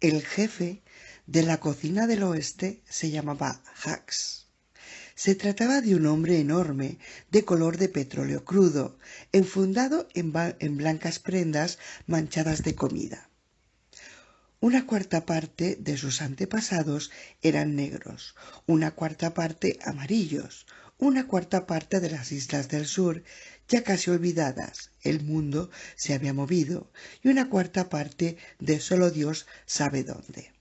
El jefe de la cocina del oeste se llamaba Hax. Se trataba de un hombre enorme, de color de petróleo crudo, enfundado en blancas prendas manchadas de comida. Una cuarta parte de sus antepasados eran negros, una cuarta parte amarillos, una cuarta parte de las islas del sur, ya casi olvidadas, el mundo se había movido, y una cuarta parte de solo Dios sabe dónde.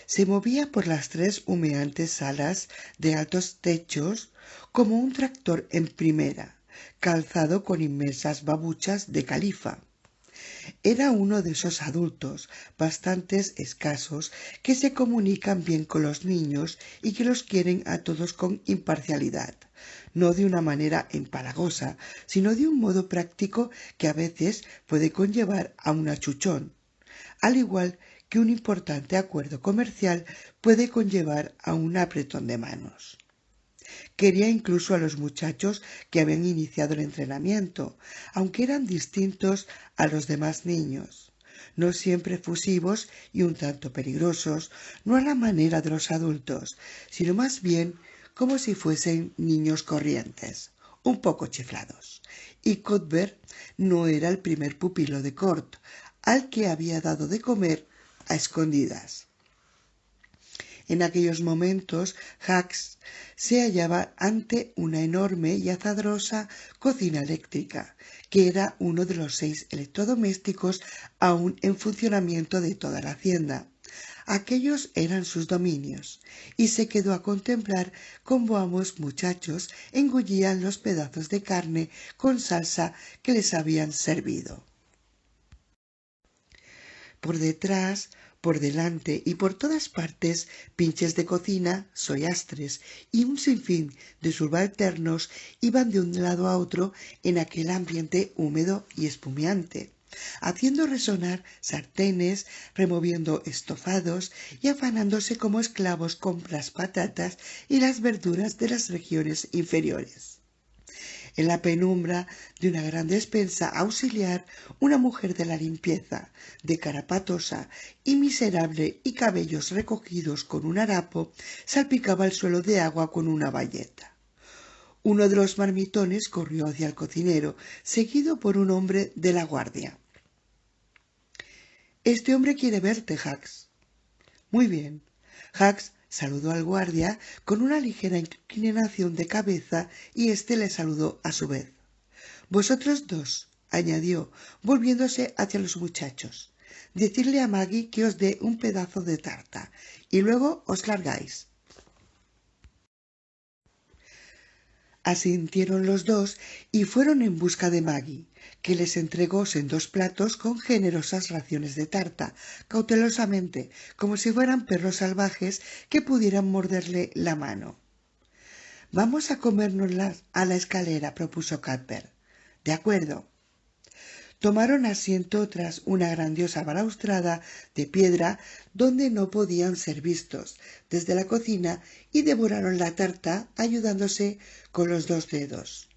Se movía por las 3 humeantes salas de altos techos como un tractor en primera, calzado con inmensas babuchas de califa. Era uno de esos adultos bastante escasos que se comunican bien con los niños y que los quieren a todos con imparcialidad, no de una manera empalagosa, sino de un modo práctico que a veces puede conllevar a un achuchón, al igual que un importante acuerdo comercial puede conllevar a un apretón de manos. Quería incluso a los muchachos que habían iniciado el entrenamiento, aunque eran distintos a los demás niños, no siempre efusivos y un tanto peligrosos, no a la manera de los adultos, sino más bien como si fuesen niños corrientes, un poco chiflados. Y Cuthbert no era el primer pupilo de Cort, al que había dado de comer a escondidas. En aquellos momentos, Hax se hallaba ante una enorme y azarosa cocina eléctrica, que era uno de los 6 electrodomésticos aún en funcionamiento de toda la hacienda. Aquellos eran sus dominios, y se quedó a contemplar cómo ambos muchachos engullían los pedazos de carne con salsa que les habían servido. Por detrás, por delante y por todas partes, pinches de cocina, sollastres y un sinfín de subalternos iban de un lado a otro en aquel ambiente húmedo y espumeante, haciendo resonar sartenes, removiendo estofados y afanándose como esclavos con las patatas y las verduras de las regiones inferiores. En la penumbra de una gran despensa auxiliar, una mujer de la limpieza, de cara patosa y miserable y cabellos recogidos con un harapo, salpicaba el suelo de agua con una bayeta. Uno de los marmitones corrió hacia el cocinero, seguido por un hombre de la guardia. «Este hombre quiere verte, Hax». «Muy bien». Hax saludó al guardia con una ligera inclinación de cabeza y éste le saludó a su vez. «Vosotros dos», añadió, volviéndose hacia los muchachos, «decidle a Maggie que os dé un pedazo de tarta y luego os largáis». Asintieron los dos y fueron en busca de Maggie, que les entregó sendos platos con generosas raciones de tarta, cautelosamente, como si fueran perros salvajes que pudieran morderle la mano. «Vamos a comérnoslas a la escalera», propuso Cuthbert. «De acuerdo». Tomaron asiento tras una grandiosa balaustrada de piedra donde no podían ser vistos desde la cocina y devoraron la tarta ayudándose con los 2 dedos.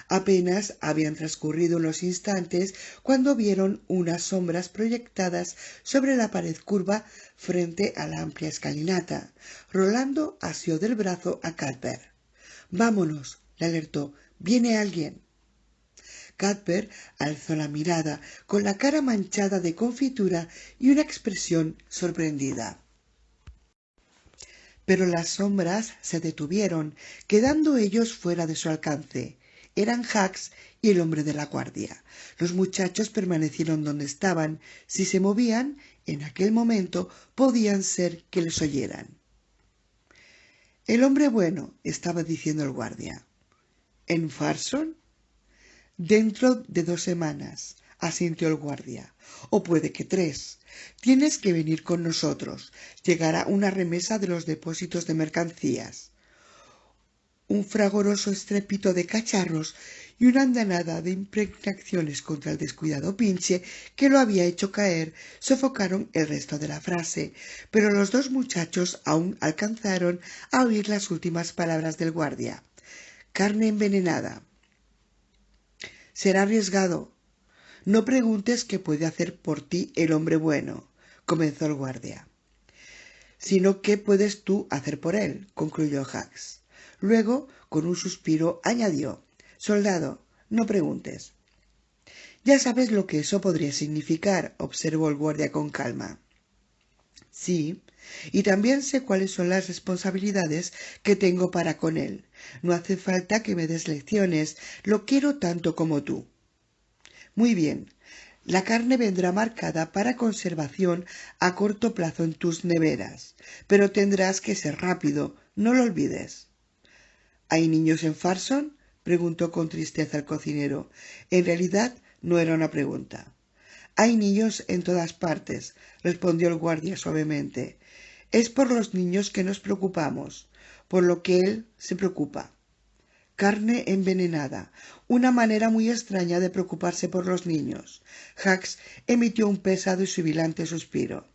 Apenas habían transcurrido unos instantes cuando vieron unas sombras proyectadas sobre la pared curva frente a la amplia escalinata. Rolando asió del brazo a Cuthbert. «Vámonos», le alertó, «viene alguien». Cuthbert alzó la mirada con la cara manchada de confitura y una expresión sorprendida. Pero las sombras se detuvieron, quedando ellos fuera de su alcance. Eran Hax y el hombre de la guardia. Los muchachos permanecieron donde estaban. Si se movían, en aquel momento podían ser que les oyeran. «El hombre bueno», estaba diciendo el guardia. «¿En Farson?» «Dentro de 2 semanas», asintió el guardia, «o puede que 3. Tienes que venir con nosotros. Llegará una remesa de los depósitos de mercancías». Un fragoroso estrépito de cacharros y una andanada de impregnaciones contra el descuidado Pinche que lo había hecho caer sofocaron el resto de la frase, pero los 2 muchachos aún alcanzaron a oír las últimas palabras del guardia. «Carne envenenada». «Será arriesgado. No preguntes qué puede hacer por ti el hombre bueno. comenzó el guardia. Sino qué puedes tú hacer por él, concluyó Hux. Luego, con un suspiro, añadió: Soldado, no preguntes. Ya sabes lo que eso podría significar, observó el guardia con calma. Sí, y también sé cuáles son las responsabilidades que tengo para con él. No hace falta que me des lecciones, lo quiero tanto como tú. Muy bien, la carne vendrá marcada para conservación a corto plazo en tus neveras, pero tendrás que ser rápido, no lo olvides. ¿Hay niños en Farson?, preguntó con tristeza el cocinero. En realidad no era una pregunta. Hay niños en todas partes, respondió el guardia suavemente. Es por los niños que nos preocupamos, por lo que él se preocupa. Carne envenenada, una manera muy extraña de preocuparse por los niños. Hux emitió un pesado y sibilante suspiro.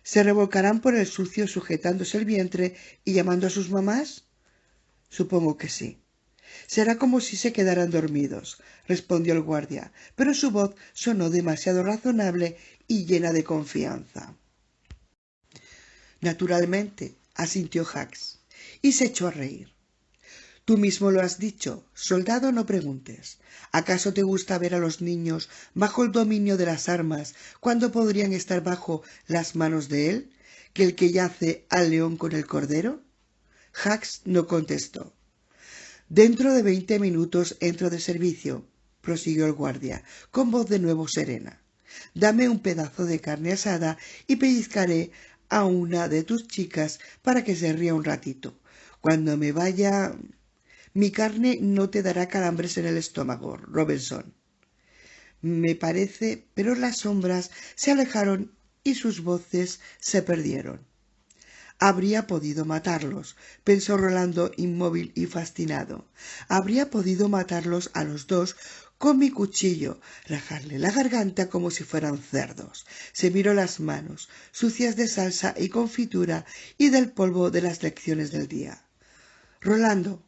¿Se revolcarán por el sucio sujetándose el vientre y llamando a sus mamás? Supongo que sí. Será como si se quedaran dormidos, respondió el guardia, pero su voz sonó demasiado razonable y llena de confianza. Naturalmente, asintió Hux, y se echó a reír. Tú mismo lo has dicho, soldado, no preguntes. ¿Acaso te gusta ver a los niños bajo el dominio de las armas cuando podrían estar bajo las manos de él, que el que yace al león con el cordero? Hux no contestó. Dentro de 20 minutos entro de servicio, prosiguió el guardia, con voz de nuevo serena. Dame un pedazo de carne asada y pellizcaré a una de tus chicas para que se ría un ratito. Cuando me vaya... Mi carne no te dará calambres en el estómago, Robinson. Me parece, pero las sombras se alejaron y sus voces se perdieron. Habría podido matarlos, pensó Rolando inmóvil y fascinado. Habría podido matarlos a los dos con mi cuchillo, rajarle la garganta como si fueran cerdos. Se miró las manos, sucias de salsa y confitura y del polvo de las lecciones del día. Rolando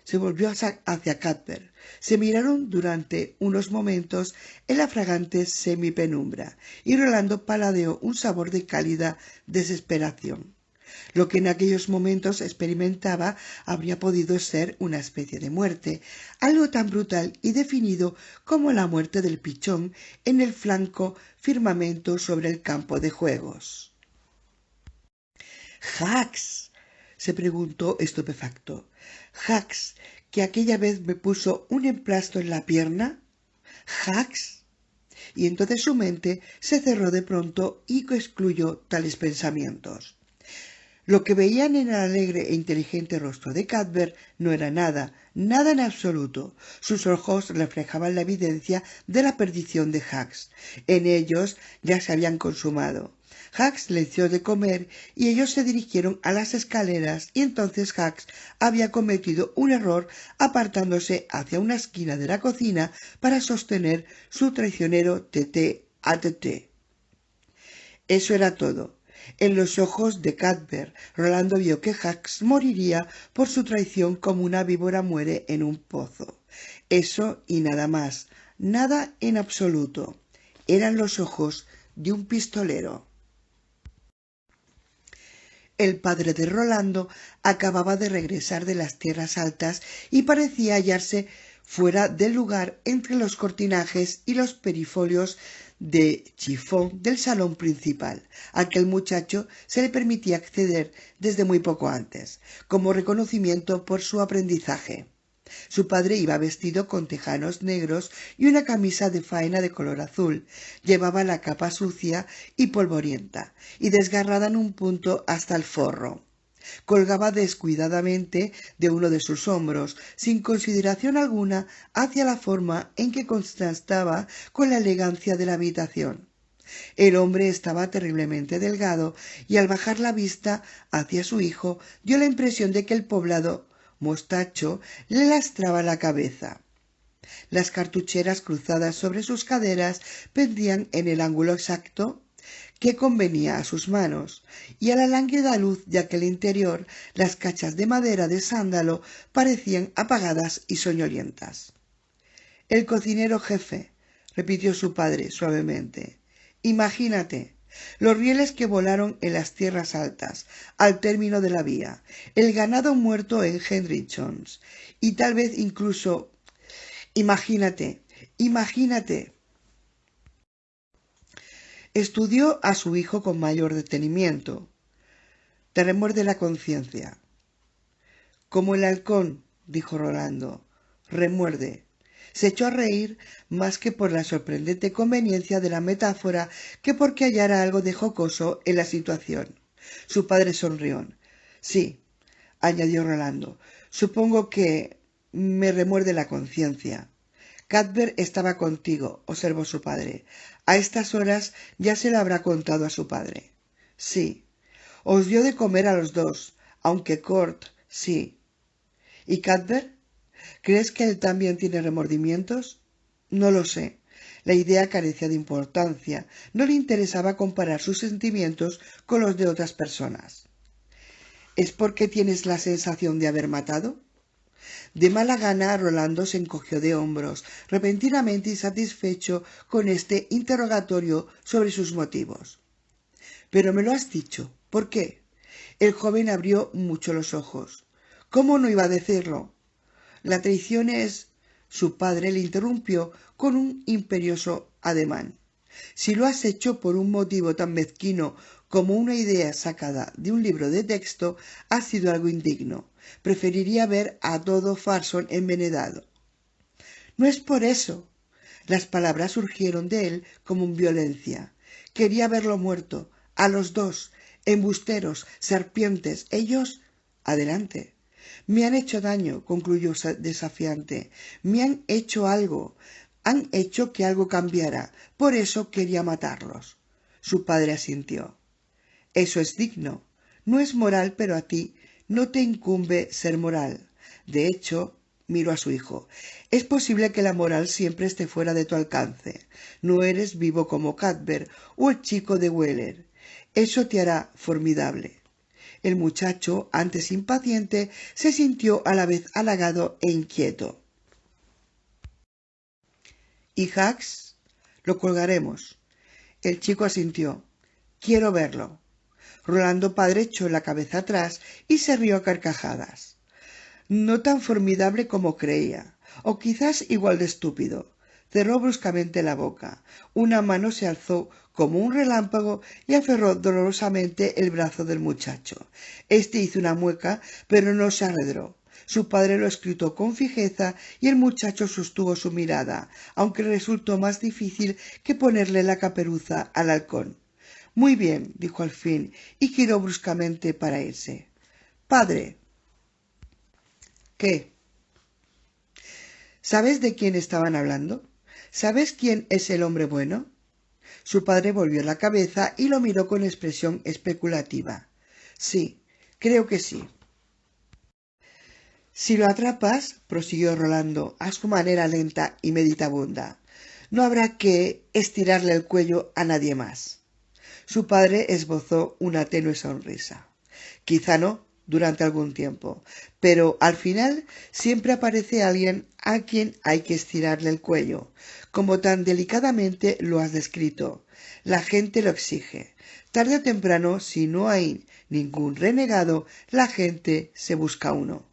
se volvió hacia Cuthbert. Se miraron durante unos momentos en la fragante semipenumbra, y Rolando paladeó un sabor de cálida desesperación. Lo que en aquellos momentos experimentaba habría podido ser una especie de muerte, algo tan brutal y definido como la muerte del pichón en el flanco firmamento sobre el campo de juegos. —¡Hux! —se preguntó estupefacto. —¿Hux, que aquella vez me puso un emplasto en la pierna? —¿Hux? Y entonces su mente se cerró de pronto y excluyó tales pensamientos. Lo que veían en el alegre e inteligente rostro de Cuthbert no era nada, nada en absoluto. Sus ojos reflejaban la evidencia de la perdición de Hux. En ellos ya se habían consumado. Hux les dio de comer y ellos se dirigieron a las escaleras, y entonces Hux había cometido un error apartándose hacia una esquina de la cocina para sostener su traicionero tete-a-tete. Eso era todo. En los ojos de Cuthbert, Rolando vio que Hux moriría por su traición como una víbora muere en un pozo. Eso y nada más, nada en absoluto. Eran los ojos de un pistolero. El padre de Rolando acababa de regresar de las tierras altas y parecía hallarse fuera del lugar entre los cortinajes y los perifolios de chifón del salón principal. A aquel muchacho se le permitía acceder desde muy poco antes, como reconocimiento por su aprendizaje. Su padre iba vestido con tejanos negros y una camisa de faena de color azul. Llevaba la capa sucia y polvorienta, y desgarrada en un punto hasta el forro. Colgaba descuidadamente de uno de sus hombros, sin consideración alguna hacia la forma en que contrastaba con la elegancia de la habitación. El hombre estaba terriblemente delgado, y al bajar la vista hacia su hijo dio la impresión de que el poblado mostacho le lastraba la cabeza. Las cartucheras cruzadas sobre sus caderas pendían en el ángulo exacto que convenía a sus manos, y a la lánguida luz de aquel interior las cachas de madera de sándalo parecían apagadas y soñolientas. —El cocinero jefe —repitió su padre suavemente—. Imagínate, los rieles que volaron en las tierras altas, al término de la vía, el ganado muerto en Henry Jones, y tal vez incluso, imagínate. Estudió a su hijo con mayor detenimiento. Te remuerde la conciencia. Como el halcón, dijo Rolando, remuerde. Se echó a reír más que por la sorprendente conveniencia de la metáfora que porque hallara algo de jocoso en la situación. Su padre sonrió. Sí, añadió Rolando, supongo que me remuerde la conciencia. Cuthbert estaba contigo, observó su padre. A estas horas ya se lo habrá contado a su padre. Sí. Os dio de comer a los dos, aunque Cort, sí. ¿Y Cuthbert? ¿Crees que él también tiene remordimientos? No lo sé. La idea carecía de importancia. No le interesaba comparar sus sentimientos con los de otras personas. ¿Es porque tienes la sensación de haber matado? De mala gana, Rolando se encogió de hombros, repentinamente insatisfecho con este interrogatorio sobre sus motivos. Pero me lo has dicho. ¿Por qué? El joven abrió mucho los ojos. ¿Cómo no iba a decirlo? La traición es... Su padre le interrumpió con un imperioso ademán. Si lo has hecho por un motivo tan mezquino como una idea sacada de un libro de texto, ha sido algo indigno. Preferiría ver a todo Farson envenenado. No es por eso. Las palabras surgieron de él como violencia. Quería verlo muerto, a los dos, embusteros, serpientes, ellos... Adelante. Me han hecho daño, concluyó desafiante. Me han hecho algo. Han hecho que algo cambiara. Por eso quería matarlos. Su padre asintió. Eso es digno. No es moral, pero a ti no te incumbe ser moral. De hecho, miró a su hijo. Es posible que la moral siempre esté fuera de tu alcance. No eres vivo como Cuthbert o el chico de Weller. Eso te hará formidable. El muchacho, antes impaciente, se sintió a la vez halagado e inquieto. ¿Y Hacks? Lo colgaremos. El chico asintió. Quiero verlo. Rolando padre echó la cabeza atrás y se rió a carcajadas. No tan formidable como creía, o quizás igual de estúpido. Cerró bruscamente la boca. Una mano se alzó como un relámpago y aferró dolorosamente el brazo del muchacho. Este hizo una mueca, pero no se arredró. Su padre lo escrutó con fijeza y el muchacho sostuvo su mirada, aunque resultó más difícil que ponerle la caperuza al halcón. Muy bien, dijo al fin, y giró bruscamente para irse. Padre. ¿Qué? ¿Sabes de quién estaban hablando? ¿Sabes quién es el hombre bueno? Su padre volvió la cabeza y lo miró con expresión especulativa. Sí, creo que sí. Si lo atrapas, prosiguió Rolando a su manera lenta y meditabunda, no habrá que estirarle el cuello a nadie más. Su padre esbozó una tenue sonrisa. Quizá no, durante algún tiempo, pero al final siempre aparece alguien a quien hay que estirarle el cuello, como tan delicadamente lo has descrito. La gente lo exige. Tarde o temprano, si no hay ningún renegado, la gente se busca uno.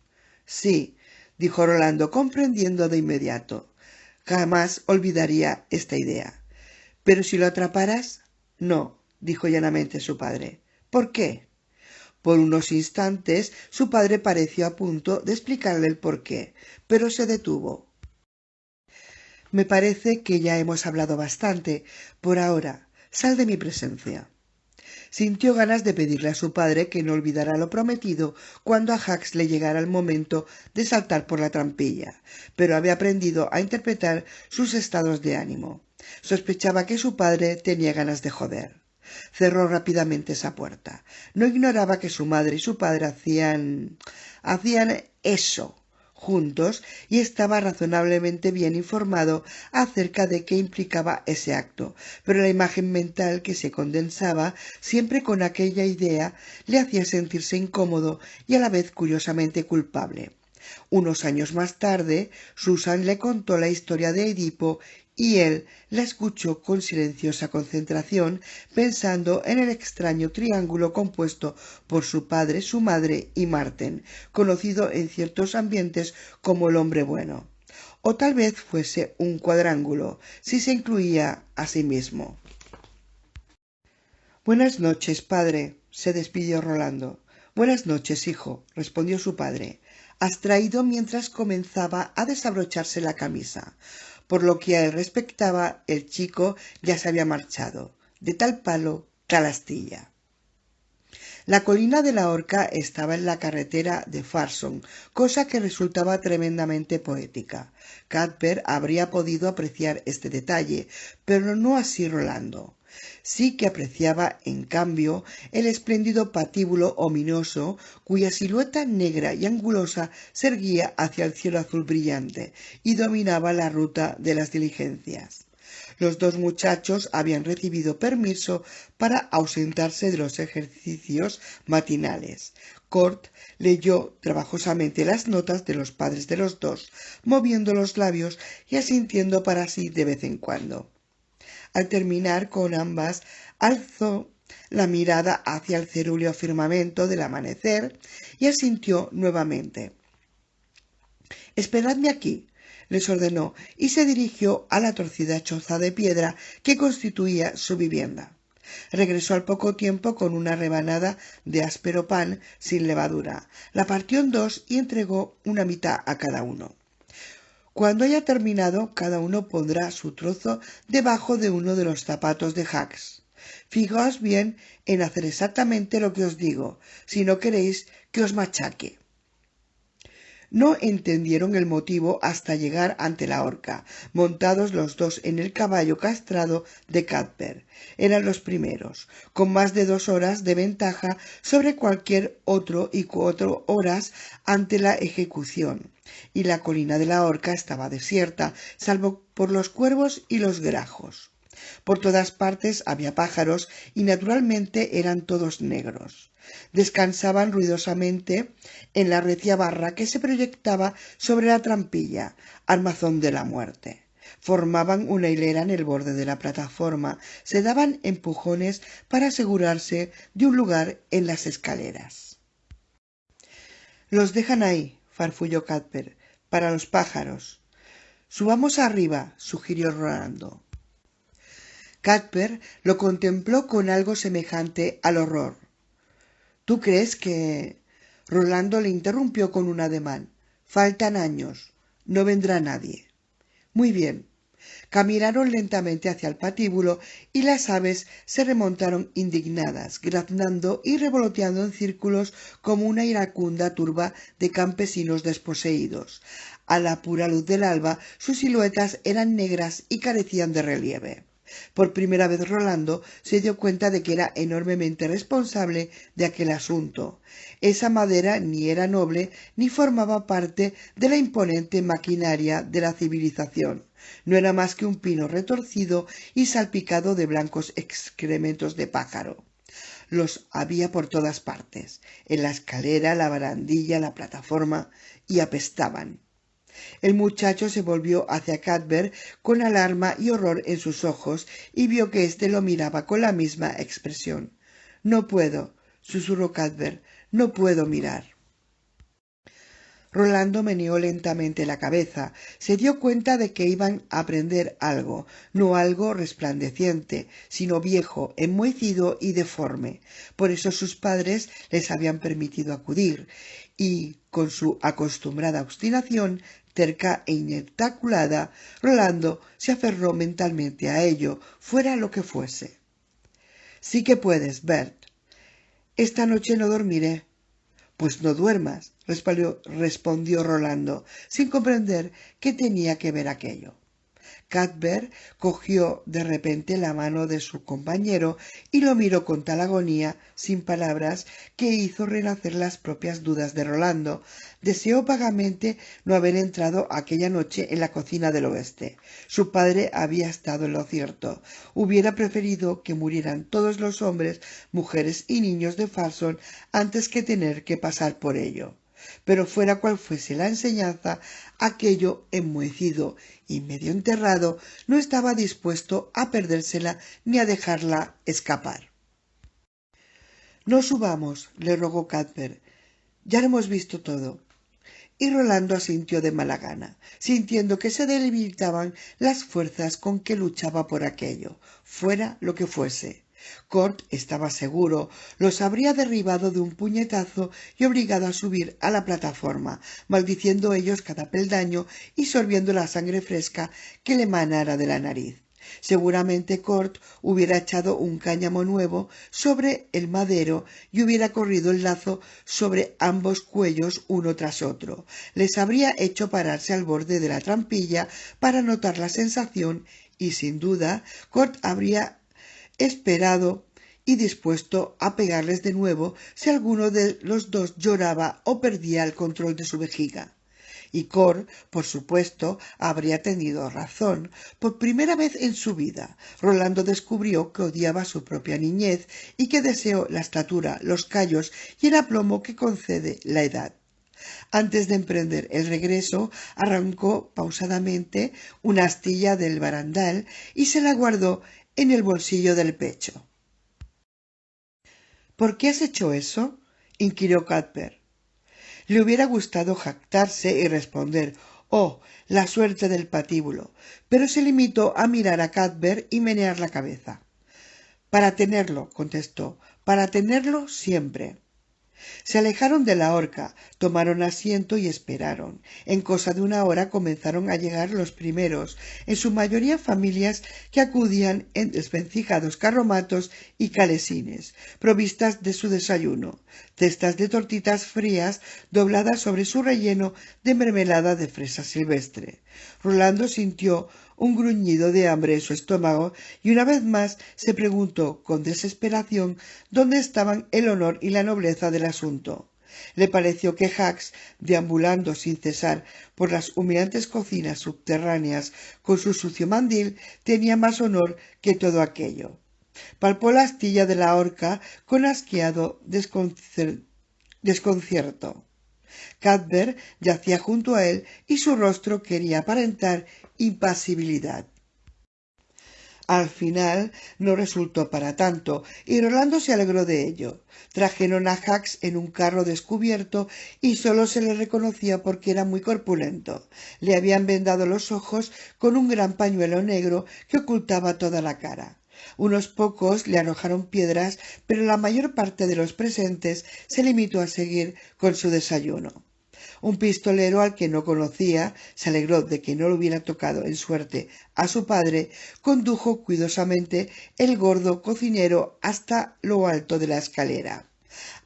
Sí, dijo Rolando, comprendiendo de inmediato. Jamás olvidaría esta idea. Pero si lo atraparas, no, dijo llanamente su padre. ¿Por qué? Por unos instantes su padre pareció a punto de explicarle el porqué, pero se detuvo. Me parece que ya hemos hablado bastante. Por ahora, sal de mi presencia. Sintió ganas de pedirle a su padre que no olvidara lo prometido cuando a Hacks le llegara el momento de saltar por la trampilla, pero había aprendido a interpretar sus estados de ánimo. Sospechaba que su padre tenía ganas de joder. Cerró rápidamente esa puerta. No ignoraba que su madre y su padre hacían eso juntos y estaba razonablemente bien informado acerca de qué implicaba ese acto, pero la imagen mental que se condensaba siempre con aquella idea le hacía sentirse incómodo y a la vez curiosamente culpable. Unos años más tarde, Susan le contó la historia de Edipo y él la escuchó con silenciosa concentración, pensando en el extraño triángulo compuesto por su padre, su madre y Marten, conocido en ciertos ambientes como el hombre bueno. O tal vez fuese un cuadrángulo, si se incluía a sí mismo. Buenas noches, padre, se despidió Rolando. Buenas noches, hijo, respondió su padre, abstraído mientras comenzaba a desabrocharse la camisa. Por lo que a él respectaba, el chico ya se había marchado. De tal palo, tal astilla. La colina de la Horca estaba en la carretera de Farson, cosa que resultaba tremendamente poética. Cuthbert habría podido apreciar este detalle, pero no así Rolando. Sí que apreciaba, en cambio, el espléndido patíbulo ominoso cuya silueta negra y angulosa se erguía hacia el cielo azul brillante y dominaba la ruta de las diligencias. Los dos muchachos habían recibido permiso para ausentarse de los ejercicios matinales. Cort leyó trabajosamente las notas de los padres de los dos, moviendo los labios y asintiendo para sí de vez en cuando. Al terminar con ambas, alzó la mirada hacia el cerúleo firmamento del amanecer y asintió nuevamente. «Esperadme aquí», les ordenó, y se dirigió a la torcida choza de piedra que constituía su vivienda. Regresó al poco tiempo con una rebanada de áspero pan sin levadura. La partió en dos y entregó una mitad a cada uno. Cuando haya terminado, cada uno pondrá su trozo debajo de uno de los zapatos de Hucks. Fijaos bien en hacer exactamente lo que os digo, si no queréis que os machaque. No entendieron el motivo hasta llegar ante la horca, montados los dos en el caballo castrado de Cuthbert. Eran los primeros, con más de 2 horas de ventaja sobre cualquier otro y 4 horas ante la ejecución, y la colina de la horca estaba desierta, salvo por los cuervos y los grajos. Por todas partes había pájaros y naturalmente eran todos negros. Descansaban ruidosamente en la recia barra que se proyectaba sobre la trampilla, armazón de la muerte. Formaban una hilera en el borde de la plataforma, se daban empujones para asegurarse de un lugar en las escaleras. «Los dejan ahí», farfulló Cuthbert, «para los pájaros». «Subamos arriba», sugirió Rolando. Cuthbert lo contempló con algo semejante al horror. «¿Tú crees que...?» Rolando le interrumpió con un ademán. «Faltan años. No vendrá nadie». «Muy bien». Caminaron lentamente hacia el patíbulo y las aves se remontaron indignadas, graznando y revoloteando en círculos como una iracunda turba de campesinos desposeídos. A la pura luz del alba sus siluetas eran negras y carecían de relieve. Por primera vez Rolando se dio cuenta de que era enormemente responsable de aquel asunto. Esa madera ni era noble ni formaba parte de la imponente maquinaria de la civilización. No era más que un pino retorcido y salpicado de blancos excrementos de pájaro. Los había por todas partes, en la escalera, la barandilla, la plataforma, y apestaban. El muchacho se volvió hacia Cuthbert con alarma y horror en sus ojos y vio que éste lo miraba con la misma expresión. «No puedo», susurró Cuthbert, «no puedo mirar». Rolando meneó lentamente la cabeza. Se dio cuenta de que iban a aprender algo, no algo resplandeciente, sino viejo, enmohecido y deforme. Por eso sus padres les habían permitido acudir, y, con su acostumbrada obstinación, terca e inarticulada, Rolando se aferró mentalmente a ello, fuera lo que fuese. «Sí que puedes, Bert. Esta noche no dormiré». «Pues no duermas», respondió Rolando, sin comprender qué tenía que ver aquello. Cuthbert cogió de repente la mano de su compañero y lo miró con tal agonía, sin palabras, que hizo renacer las propias dudas de Rolando. Deseó vagamente no haber entrado aquella noche en la cocina del oeste. Su padre había estado en lo cierto. Hubiera preferido que murieran todos los hombres, mujeres y niños de Farson antes que tener que pasar por ello. pero fuera cual fuese la enseñanza, aquello enmohecido y medio enterrado no estaba dispuesto a perdérsela ni a dejarla escapar. No subamos, le rogó Cuthbert, ya lo hemos visto todo. Y Rolando asintió de mala gana, sintiendo que se debilitaban las fuerzas con que luchaba por aquello, fuera lo que fuese. Cort estaba seguro, los habría derribado de un puñetazo y obligado a subir a la plataforma, maldiciendo ellos cada peldaño y sorbiendo la sangre fresca que le manara de la nariz. Seguramente Cort hubiera echado un cáñamo nuevo sobre el madero y hubiera corrido el lazo sobre ambos cuellos uno tras otro. Les habría hecho pararse al borde de la trampilla para notar la sensación y, sin duda, Cort habría esperado y dispuesto a pegarles de nuevo si alguno de los dos lloraba o perdía el control de su vejiga. Y Cort, por supuesto, habría tenido razón. Por primera vez en su vida, Rolando descubrió que odiaba su propia niñez y que deseó la estatura, los callos y el aplomo que concede la edad. Antes de emprender el regreso, arrancó pausadamente una astilla del barandal y se la guardó en el bolsillo del pecho. —¿Por qué has hecho eso? —inquirió Cuthbert. Le hubiera gustado jactarse y responder «Oh, la suerte del patíbulo», pero se limitó a mirar a Cuthbert y menear la cabeza. «Para tenerlo», contestó, «para tenerlo siempre». Se alejaron de la horca, tomaron asiento y esperaron. En cosa de una hora comenzaron a llegar los primeros, en su mayoría familias que acudían en desvencijados carromatos y calesines, provistas de su desayuno, cestas de tortitas frías dobladas sobre su relleno de mermelada de fresa silvestre. Rolando sintió un gruñido de hambre en su estómago y una vez más se preguntó con desesperación dónde estaban el honor y la nobleza del asunto. Le pareció que Hucks, deambulando sin cesar por las humeantes cocinas subterráneas con su sucio mandil, tenía más honor que todo aquello. Palpó la astilla de la horca con asqueado desconcierto. Cuthbert yacía junto a él y su rostro quería aparentar impasibilidad. Al final no resultó para tanto, y Rolando se alegró de ello. Trajeron a Hucks en un carro descubierto y sólo se le reconocía porque era muy corpulento. Le habían vendado los ojos con un gran pañuelo negro que ocultaba toda la cara. Unos pocos le arrojaron piedras, pero la mayor parte de los presentes se limitó a seguir con su desayuno. Un pistolero al que no conocía se alegró de que no le hubiera tocado en suerte a su padre, condujo cuidadosamente el gordo cocinero hasta lo alto de la escalera.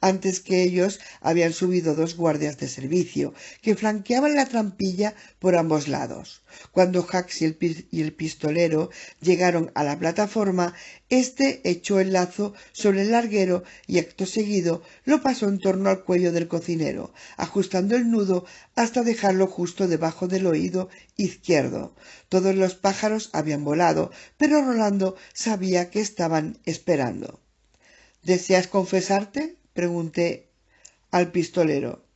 Antes que ellos habían subido dos guardias de servicio, que flanqueaban la trampilla por ambos lados. Cuando Hucks y el pistolero llegaron a la plataforma, éste echó el lazo sobre el larguero y acto seguido lo pasó en torno al cuello del cocinero, ajustando el nudo hasta dejarlo justo debajo del oído izquierdo. Todos los pájaros habían volado, pero Rolando sabía que estaban esperando. —¿Deseas confesarte? —pregunté al pistolero.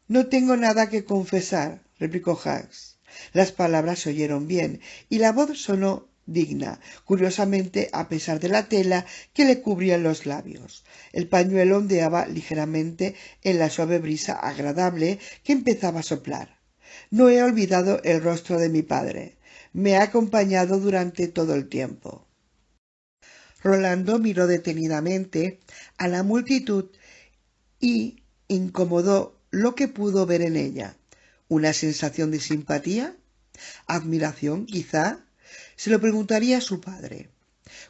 —No tengo nada que confesar —replicó Hucks. Las palabras se oyeron bien y la voz sonó digna, curiosamente a pesar de la tela que le cubría los labios. El pañuelo ondeaba ligeramente en la suave brisa agradable que empezaba a soplar. No he olvidado el rostro de mi padre. Me ha acompañado durante todo el tiempo. Rolando miró detenidamente a la multitud y incomodó lo que pudo ver en ella. ¿Una sensación de simpatía? ¿Admiración, quizá? Se lo preguntaría a su padre.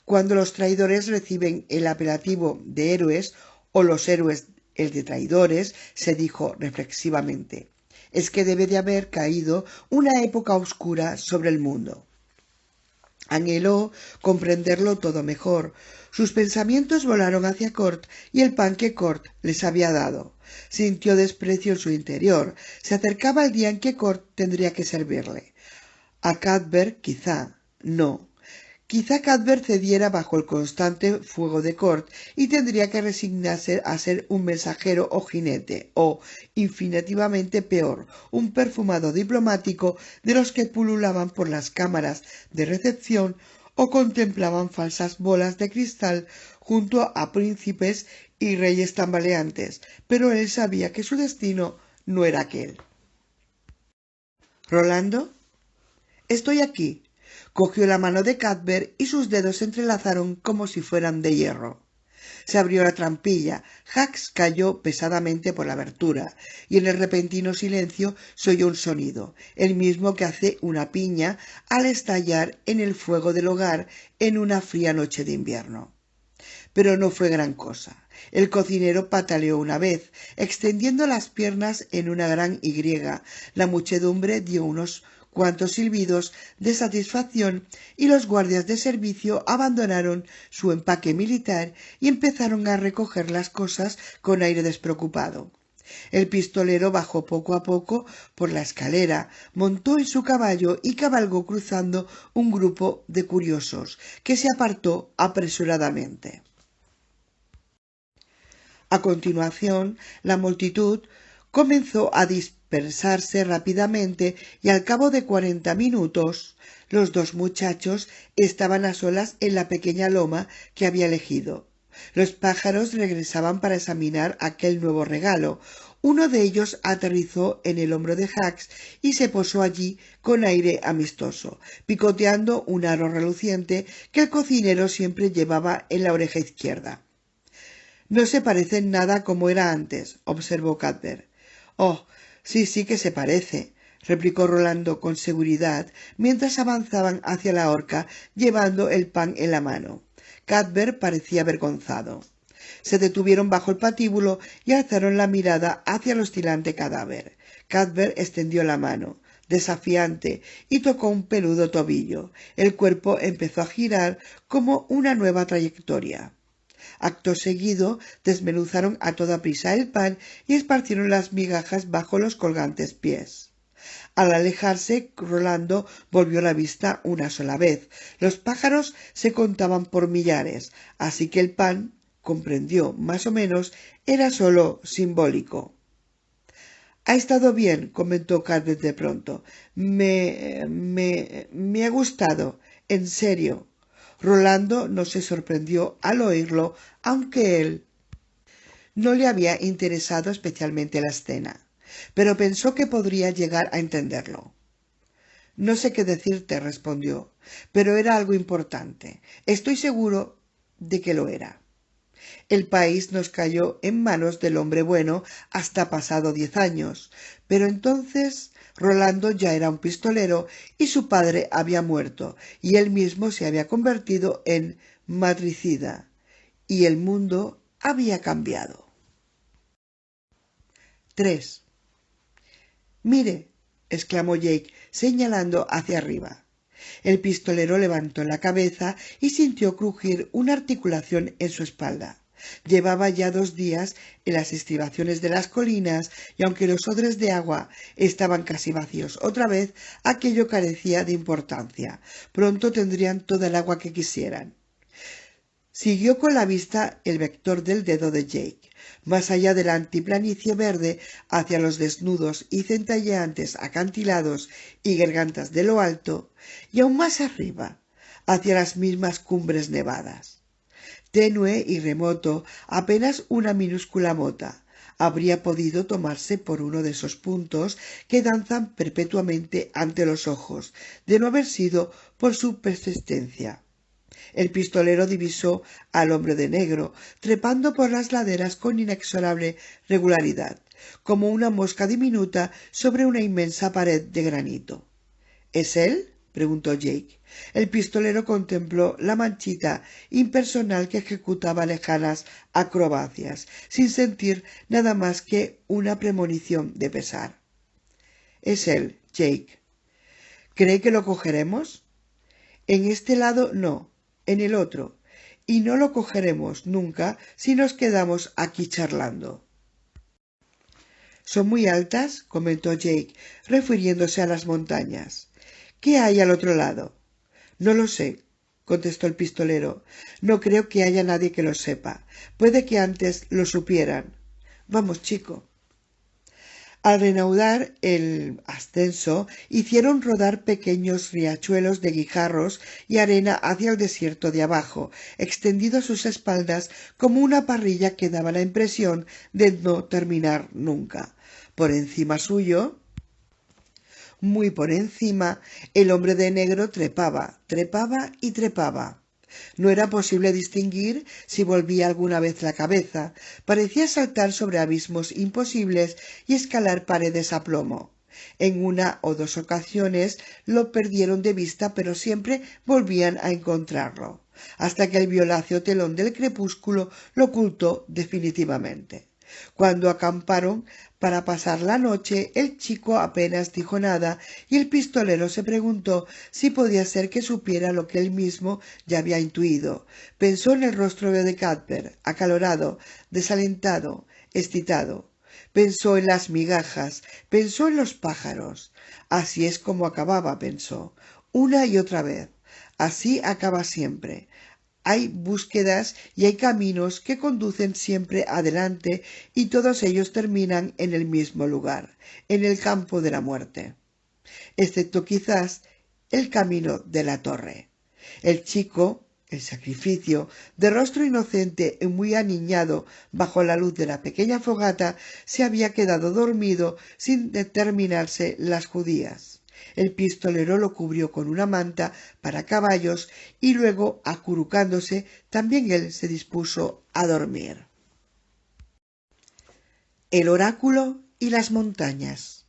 Cuando los traidores reciben el apelativo de héroes o los héroes el de traidores, se dijo reflexivamente, es que debe de haber caído una época oscura sobre el mundo. Anheló comprenderlo todo mejor. Sus pensamientos volaron hacia Cort y el pan que Cort les había dado. Sintió desprecio en su interior. Se acercaba el día en que Cort tendría que servirle. A Cuthbert quizá no. Quizá Cadbert cediera bajo el constante fuego de Cort y tendría que resignarse a ser un mensajero o jinete, o, infinitivamente peor, un perfumado diplomático de los que pululaban por las cámaras de recepción o contemplaban falsas bolas de cristal junto a príncipes y reyes tambaleantes, pero él sabía que su destino no era aquel. —¿Rolando? —Estoy aquí. Cogió la mano de Cadbert y sus dedos se entrelazaron como si fueran de hierro. Se abrió la trampilla, Hax cayó pesadamente por la abertura, y en el repentino silencio se oyó un sonido, el mismo que hace una piña al estallar en el fuego del hogar en una fría noche de invierno. Pero no fue gran cosa. El cocinero pataleó una vez, extendiendo las piernas en una gran Y. La muchedumbre dio unos cuantos silbidos de satisfacción y los guardias de servicio abandonaron su empaque militar y empezaron a recoger las cosas con aire despreocupado. El pistolero bajó poco a poco por la escalera, montó en su caballo y cabalgó cruzando un grupo de curiosos, que se apartó apresuradamente. A continuación, la multitud comenzó a dispersarse rápidamente y al cabo de 40 minutos los dos muchachos estaban a solas en la pequeña loma que había elegido. Los pájaros regresaban para examinar aquel nuevo regalo. Uno de ellos aterrizó en el hombro de Hax y se posó allí con aire amistoso, picoteando un aro reluciente que el cocinero siempre llevaba en la oreja izquierda. —No se parece en nada como era antes —observó Cadbert. —Oh, sí que se parece —replicó Rolando con seguridad, mientras avanzaban hacia la horca llevando el pan en la mano. Cadbert parecía avergonzado. Se detuvieron bajo el patíbulo y alzaron la mirada hacia el oscilante cadáver. Cadbert extendió la mano, desafiante, y tocó un peludo tobillo. El cuerpo empezó a girar como una nueva trayectoria. Acto seguido desmenuzaron a toda prisa el pan y esparcieron las migajas bajo los colgantes pies. Al alejarse, Rolando volvió la vista una sola vez. Los pájaros se contaban por millares, así que el pan, comprendió más o menos, era sólo simbólico. —Ha estado bien —comentó Cadbert de pronto—. Me ha gustado, en serio. Rolando no se sorprendió al oírlo, aunque él no le había interesado especialmente la escena, pero pensó que podría llegar a entenderlo. —No sé qué decirte —respondió—, pero era algo importante. Estoy seguro de que lo era. El país nos cayó en manos del hombre bueno hasta pasado 10 años, pero entonces Rolando ya era un pistolero y su padre había muerto y él mismo se había convertido en matricida y el mundo había cambiado. 3. —Mire —exclamó Jake, señalando hacia arriba. El pistolero levantó la cabeza y sintió crujir una articulación en su espalda. Llevaba ya 2 días en las estribaciones de las colinas y aunque los odres de agua estaban casi vacíos otra vez, aquello carecía de importancia. Pronto tendrían toda el agua que quisieran. Siguió con la vista el vector del dedo de Jake, más allá de la altiplanicie verde, hacia los desnudos y centelleantes acantilados y gargantas de lo alto, y aún más arriba, hacia las mismas cumbres nevadas. Tenue y remoto, apenas una minúscula mota, habría podido tomarse por uno de esos puntos que danzan perpetuamente ante los ojos, de no haber sido por su persistencia. El pistolero divisó al hombre de negro, trepando por las laderas con inexorable regularidad, como una mosca diminuta sobre una inmensa pared de granito. —¿Es él? —preguntó Jake. El pistolero contempló la manchita impersonal que ejecutaba lejanas acrobacias, sin sentir nada más que una premonición de pesar. —Es él, Jake. —¿Cree que lo cogeremos? —En este lado no, en el otro, y no lo cogeremos nunca si nos quedamos aquí charlando. —¿Son muy altas? —comentó Jake, refiriéndose a las montañas. —¿Qué hay al otro lado? —No lo sé. contestó el pistolero. No creo que haya nadie que lo sepa. Puede que antes lo supieran. Vamos, chico. Al reanudar el ascenso, hicieron rodar pequeños riachuelos de guijarros y arena hacia el desierto de abajo, extendido a sus espaldas como una parrilla que daba la impresión de no terminar nunca. Por encima suyo, muy por encima, el hombre de negro trepaba, trepaba y trepaba. No era posible distinguir si volvía alguna vez la cabeza. Parecía saltar sobre abismos imposibles y escalar paredes a plomo. En una o dos ocasiones lo perdieron de vista, pero siempre volvían a encontrarlo, hasta que el violáceo telón del crepúsculo lo ocultó definitivamente. Cuando acamparon para pasar la noche, el chico apenas dijo nada y el pistolero se preguntó si podía ser que supiera lo que él mismo ya había intuido. Pensó en el rostro de Cadber, acalorado, desalentado, excitado. Pensó en las migajas, pensó en los pájaros. Así es como acababa, pensó, una y otra vez. Así acaba siempre. Hay búsquedas y hay caminos que conducen siempre adelante y todos ellos terminan en el mismo lugar, en el campo de la muerte, excepto quizás el camino de la torre. El chico, el sacrificio, de rostro inocente y muy aniñado bajo la luz de la pequeña fogata, se había quedado dormido sin determinarse las judías. El pistolero lo cubrió con una manta para caballos y luego, acurrucándose, también él se dispuso a dormir. El oráculo y las montañas.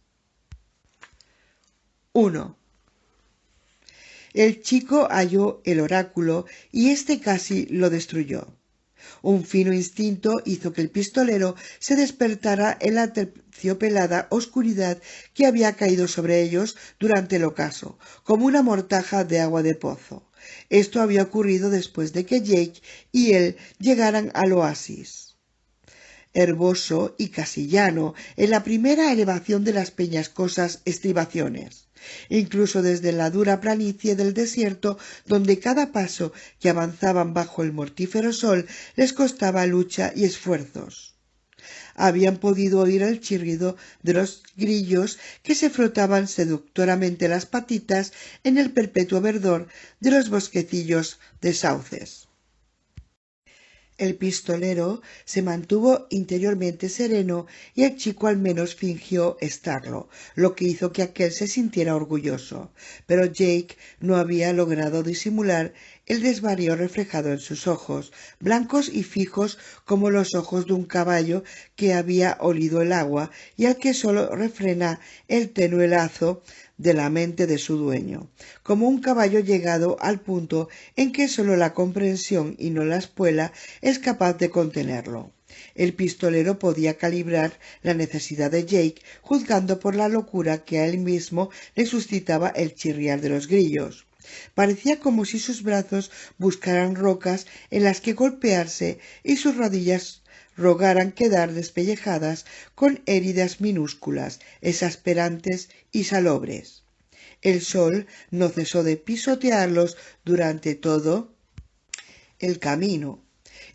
1. El chico halló el oráculo y éste casi lo destruyó. Un fino instinto hizo que el pistolero se despertara en la terciopelada oscuridad que había caído sobre ellos durante el ocaso, como una mortaja de agua de pozo. Esto había ocurrido después de que Jake y él llegaran al oasis, herboso y casi llano, en la primera elevación de las peñascosas estribaciones. Incluso desde la dura planicie del desierto, donde cada paso que avanzaban bajo el mortífero sol les costaba lucha y esfuerzos, habían podido oír el chirrido de los grillos que se frotaban seductoramente las patitas en el perpetuo verdor de los bosquecillos de sauces. El pistolero se mantuvo interiormente sereno y el chico al menos fingió estarlo, lo que hizo que aquél se sintiera orgulloso. Pero Jake no había logrado disimular el desvarío reflejado en sus ojos, blancos y fijos como los ojos de un caballo que había olido el agua y al que sólo refrena el tenue lazo de la mente de su dueño, como un caballo llegado al punto en que sólo la comprensión y no la espuela es capaz de contenerlo. El pistolero podía calibrar la necesidad de Jake juzgando por la locura que a él mismo le suscitaba el chirriar de los grillos. Parecía como si sus brazos buscaran rocas en las que golpearse y sus rodillas rogaran quedar despellejadas con heridas minúsculas, exasperantes y salobres. El sol no cesó de pisotearlos durante todo el camino,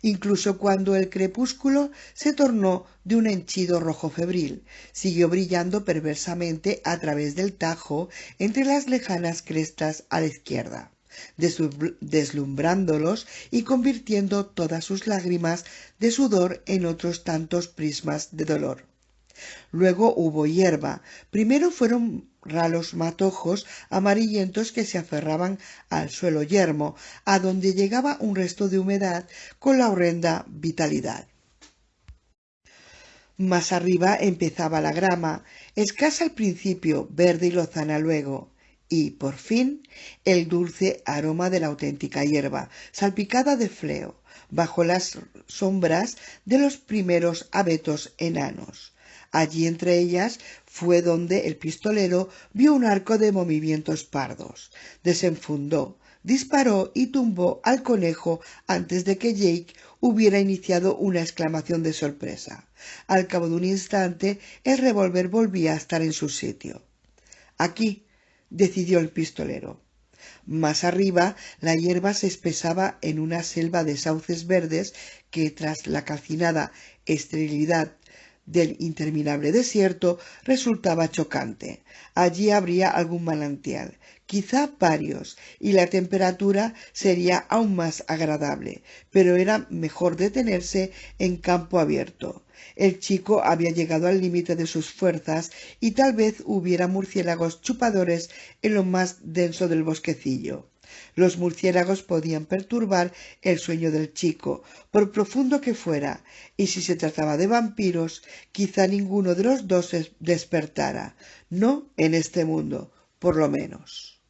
incluso cuando el crepúsculo se tornó de un henchido rojo febril, siguió brillando perversamente a través del Tajo entre las lejanas crestas a la izquierda, deslumbrándolos y convirtiendo todas sus lágrimas de sudor en otros tantos prismas de dolor. Luego hubo hierba. Primero fueron ralos matojos amarillentos que se aferraban al suelo yermo, a donde llegaba un resto de humedad con la horrenda vitalidad. Más arriba empezaba la grama, escasa al principio, verde y lozana luego, y, por fin, el dulce aroma de la auténtica hierba, salpicada de fleo, bajo las sombras de los primeros abetos enanos. Allí entre ellas fue donde el pistolero vio un arco de movimientos pardos. Desenfundó, disparó y tumbó al conejo antes de que Jake hubiera iniciado una exclamación de sorpresa. Al cabo de un instante, el revólver volvía a estar en su sitio. Aquí, decidió el pistolero. Más arriba, la hierba se espesaba en una selva de sauces verdes que, tras la calcinada esterilidad del interminable desierto, resultaba chocante. Allí habría algún manantial, quizá varios, y la temperatura sería aún más agradable, pero era mejor detenerse en campo abierto. El chico había llegado al límite de sus fuerzas y tal vez hubiera murciélagos chupadores en lo más denso del bosquecillo. Los murciélagos podían perturbar el sueño del chico, por profundo que fuera, y si se trataba de vampiros, quizá ninguno de los dos despertara, no en este mundo, por lo menos.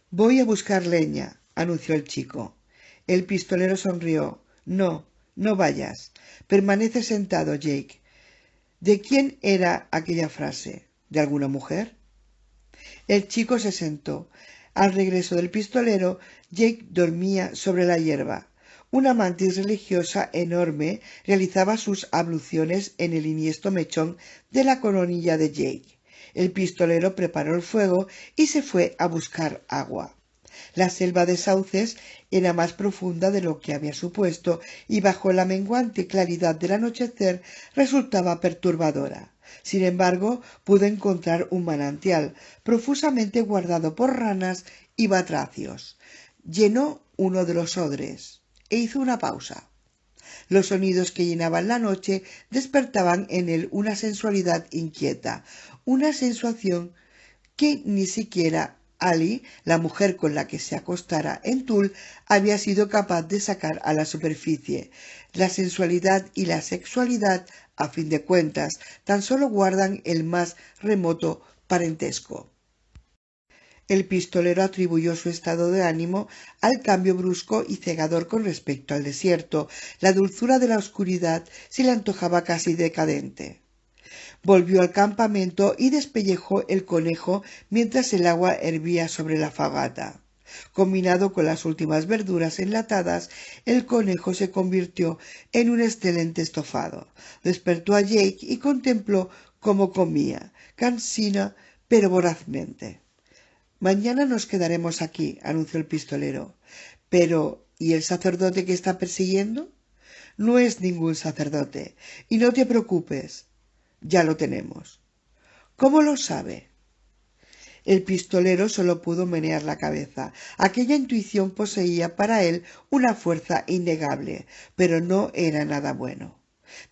Voy a buscar leña, anunció el chico. El pistolero sonrió. No, no vayas. Permanece sentado, Jake. ¿De quién era aquella frase? ¿De alguna mujer? El chico se sentó. Al regreso del pistolero, Jake dormía sobre la hierba. Una mantis religiosa enorme realizaba sus abluciones en el enhiesto mechón de la coronilla de Jake. El pistolero preparó el fuego y se fue a buscar agua. La selva de sauces era más profunda de lo que había supuesto y bajo la menguante claridad del anochecer resultaba perturbadora. Sin embargo, pudo encontrar un manantial profusamente guardado por ranas y batracios. Llenó uno de los odres e hizo una pausa. Los sonidos que llenaban la noche despertaban en él una sensualidad inquieta, una sensación que ni siquiera Ali, la mujer con la que se acostara en tul, había sido capaz de sacar a la superficie. La sensualidad y la sexualidad, a fin de cuentas, tan solo guardan el más remoto parentesco. El pistolero atribuyó su estado de ánimo al cambio brusco y cegador con respecto al desierto. La dulzura de la oscuridad se le antojaba casi decadente. Volvió al campamento y despellejó el conejo mientras el agua hervía sobre la fogata. Combinado con las últimas verduras enlatadas, el conejo se convirtió en un excelente estofado. Despertó a Jake y contempló cómo comía, cansina pero vorazmente. Mañana nos quedaremos aquí, anunció el pistolero. Pero, ¿y el sacerdote que está persiguiendo? No es ningún sacerdote, y no te preocupes. Ya lo tenemos. ¿Cómo lo sabe? El pistolero solo pudo menear la cabeza. Aquella intuición poseía para él una fuerza innegable, pero no era nada bueno.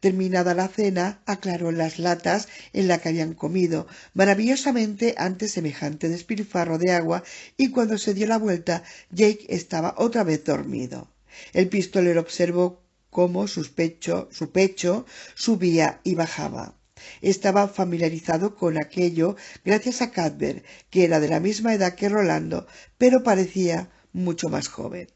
Terminada la cena, aclaró las latas en las que habían comido, maravillosamente ante semejante despilfarro de agua, y cuando se dio la vuelta, Jake estaba otra vez dormido. El pistolero observó cómo su pecho subía y bajaba. Estaba familiarizado con aquello gracias a Cuthbert, que era de la misma edad que Rolando, pero parecía mucho más joven.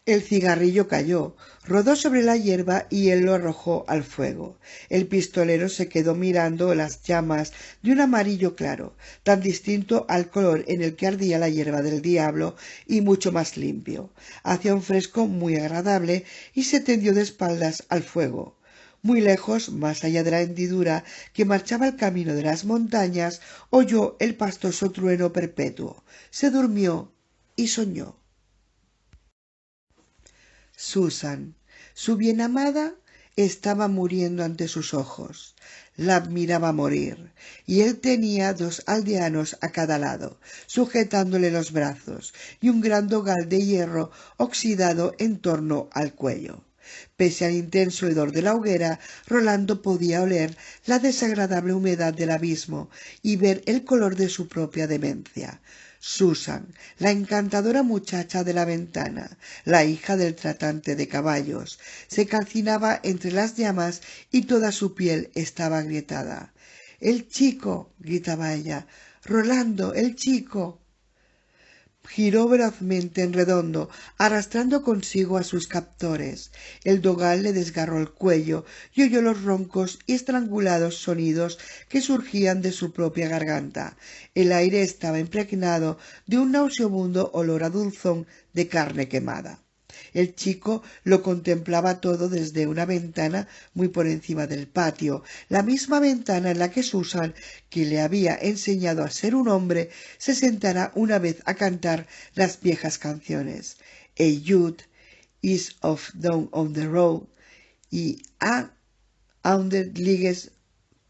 El cigarrillo cayó, rodó sobre la hierba y él lo arrojó al fuego. El pistolero se quedó mirando las llamas de un amarillo claro, tan distinto al color en el que ardía la hierba del diablo y mucho más limpio. Hacía un fresco muy agradable y se tendió de espaldas al fuego. Muy lejos, más allá de la hendidura que marchaba el camino de las montañas, oyó el pastoso trueno perpetuo. Se durmió y soñó. Susan, su bien amada, estaba muriendo ante sus ojos. La miraba morir, y él tenía 2 aldeanos a cada lado, sujetándole los brazos, y un gran dogal de hierro oxidado en torno al cuello. Pese al intenso hedor de la hoguera, Rolando podía oler la desagradable humedad del abismo y ver el color de su propia demencia. Susan, la encantadora muchacha de la ventana, la hija del tratante de caballos, se calcinaba entre las llamas y toda su piel estaba agrietada. «¡El chico!», gritaba ella. «Rolando, el chico». Giró velozmente en redondo, arrastrando consigo a sus captores. El dogal le desgarró el cuello y oyó los roncos y estrangulados sonidos que surgían de su propia garganta. El aire estaba impregnado de un nauseabundo olor a dulzón de carne quemada. El chico lo contemplaba todo desde una ventana muy por encima del patio, la misma ventana en la que Susan, que le había enseñado a ser un hombre, se sentara una vez a cantar las viejas canciones. A Youth is of Down on the Road y A Hundred Leagues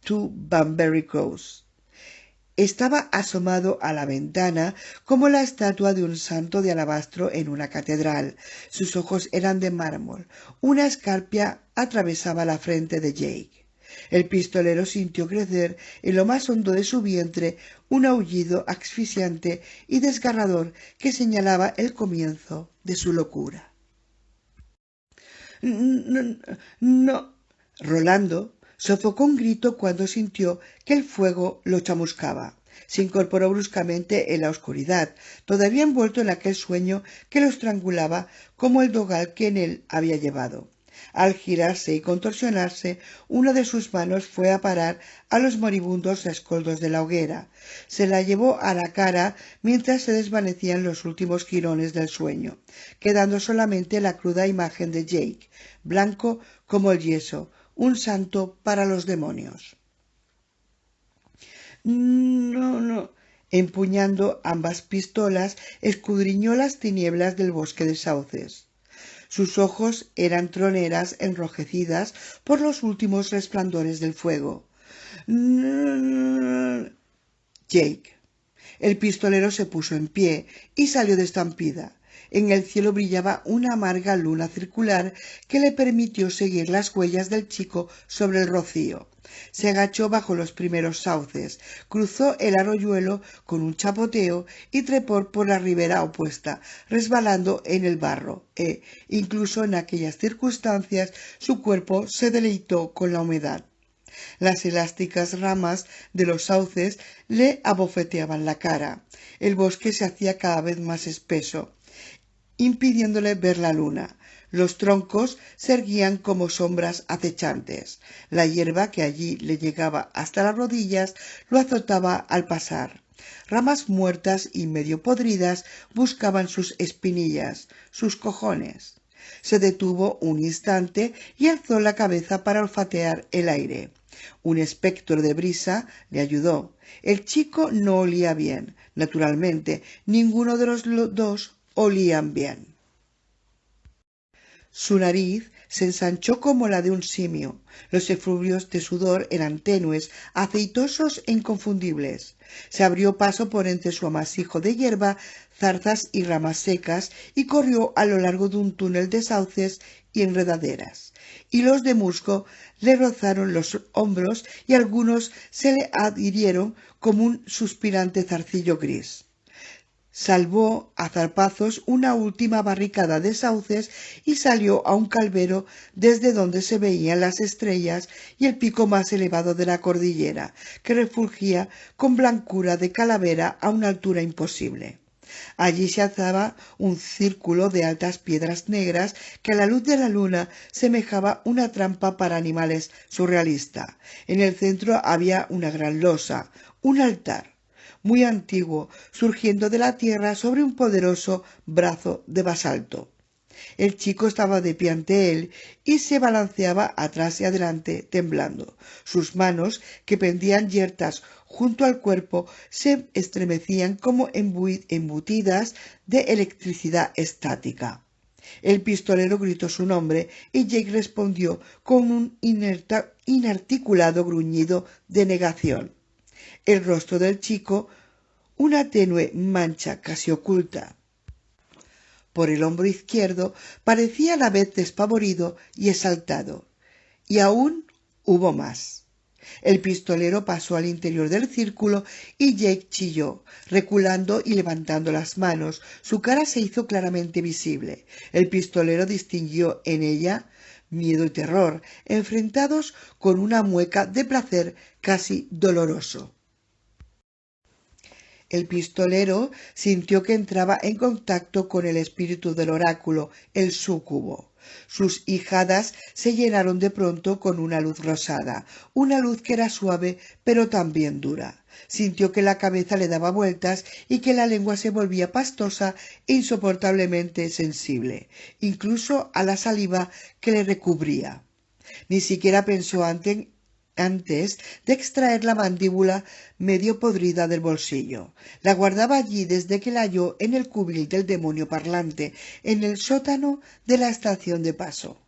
to Banbury Cross. Estaba asomado a la ventana como la estatua de un santo de alabastro en una catedral. Sus ojos eran de mármol. Una escarpia atravesaba la frente de Jake. El pistolero sintió crecer en lo más hondo de su vientre un aullido asfixiante y desgarrador que señalaba el comienzo de su locura. No, no. Rolando sofocó un grito cuando sintió que el fuego lo chamuscaba. Se incorporó bruscamente en la oscuridad, todavía envuelto en aquel sueño que lo estrangulaba como el dogal que en él había llevado. Al girarse y contorsionarse, una de sus manos fue a parar a los moribundos rescoldos de la hoguera. Se la llevó a la cara mientras se desvanecían los últimos jirones del sueño, quedando solamente la cruda imagen de Jake, blanco como el yeso, un santo para los demonios. No. Empuñando ambas pistolas, escudriñó las tinieblas del bosque de sauces. Sus ojos eran troneras enrojecidas por los últimos resplandores del fuego. Jake. El pistolero se puso en pie y salió de estampida. En el cielo brillaba una amarga luna circular que le permitió seguir las huellas del chico sobre el rocío. Se agachó bajo los primeros sauces, cruzó el arroyuelo con un chapoteo y trepó por la ribera opuesta, resbalando en el barro, incluso en aquellas circunstancias, su cuerpo se deleitó con la humedad. Las elásticas ramas de los sauces le abofeteaban la cara. El bosque se hacía cada vez más espeso, impidiéndole ver la luna. Los troncos se erguían como sombras acechantes. La hierba que allí le llegaba hasta las rodillas lo azotaba al pasar. Ramas muertas y medio podridas buscaban sus espinillas, sus cojones. Se detuvo un instante y alzó la cabeza para olfatear el aire. Un espectro de brisa le ayudó. El chico no olía bien. Naturalmente, ninguno de los dos olían bien. Su nariz se ensanchó como la de un simio. Los efluvios de sudor eran tenues, aceitosos e inconfundibles. Se abrió paso por entre su amasijo de hierba, zarzas y ramas secas y corrió a lo largo de un túnel de sauces y enredaderas. Hilos de musgo le rozaron los hombros y algunos se le adhirieron como un suspirante zarcillo gris. Salvó a zarpazos una última barricada de sauces y salió a un calvero desde donde se veían las estrellas y el pico más elevado de la cordillera, que refulgía con blancura de calavera a una altura imposible. Allí se alzaba un círculo de altas piedras negras que a la luz de la luna semejaba una trampa para animales surrealista. En el centro había una gran losa, un altar muy antiguo, surgiendo de la tierra sobre un poderoso brazo de basalto. El chico estaba de pie ante él y se balanceaba atrás y adelante, temblando. Sus manos, que pendían yertas junto al cuerpo, se estremecían como embutidas de electricidad estática. El pistolero gritó su nombre y Jake respondió con un inarticulado gruñido de negación. El rostro del chico, una tenue mancha casi oculta por el hombro izquierdo, parecía a la vez despavorido y exaltado. Y aún hubo más. El pistolero pasó al interior del círculo y Jake chilló, reculando y levantando las manos. Su cara se hizo claramente visible. El pistolero distinguió en ella miedo y terror, enfrentados con una mueca de placer casi doloroso. El pistolero sintió que entraba en contacto con el espíritu del oráculo, el súcubo. Sus ijadas se llenaron de pronto con una luz rosada, una luz que era suave pero también dura. Sintió que la cabeza le daba vueltas y que la lengua se volvía pastosa e insoportablemente sensible, incluso a la saliva que le recubría. Ni siquiera pensó antes de extraer la mandíbula medio podrida del bolsillo. La guardaba allí desde que la halló en el cubil del demonio parlante, en el sótano de la estación de paso.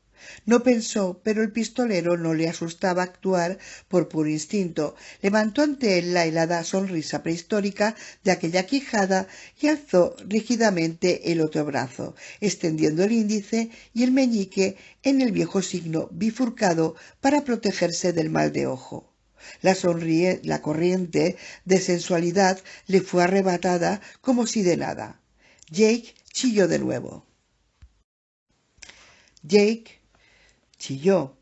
No pensó, pero el pistolero no le asustaba actuar por puro instinto. Levantó ante él la helada sonrisa prehistórica de aquella quijada y alzó rígidamente el otro brazo, extendiendo el índice y el meñique en el viejo signo bifurcado para protegerse del mal de ojo. La corriente de sensualidad le fue arrebatada como si de nada. Jake chilló de nuevo. Jake chilló.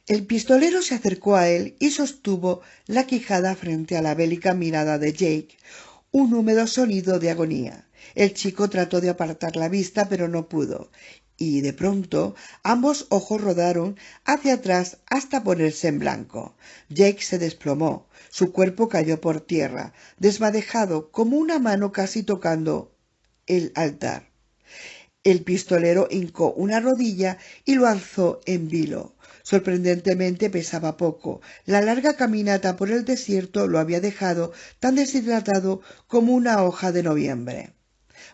El pistolero se acercó a él y sostuvo la quijada frente a la bélica mirada de Jake, un húmedo sonido de agonía. El chico trató de apartar la vista, pero no pudo, y de pronto ambos ojos rodaron hacia atrás hasta ponerse en blanco. Jake se desplomó, su cuerpo cayó por tierra, desmadejado como una mano casi tocando el altar. El pistolero hincó una rodilla y lo alzó en vilo. Sorprendentemente pesaba poco. La larga caminata por el desierto lo había dejado tan deshidratado como una hoja de noviembre.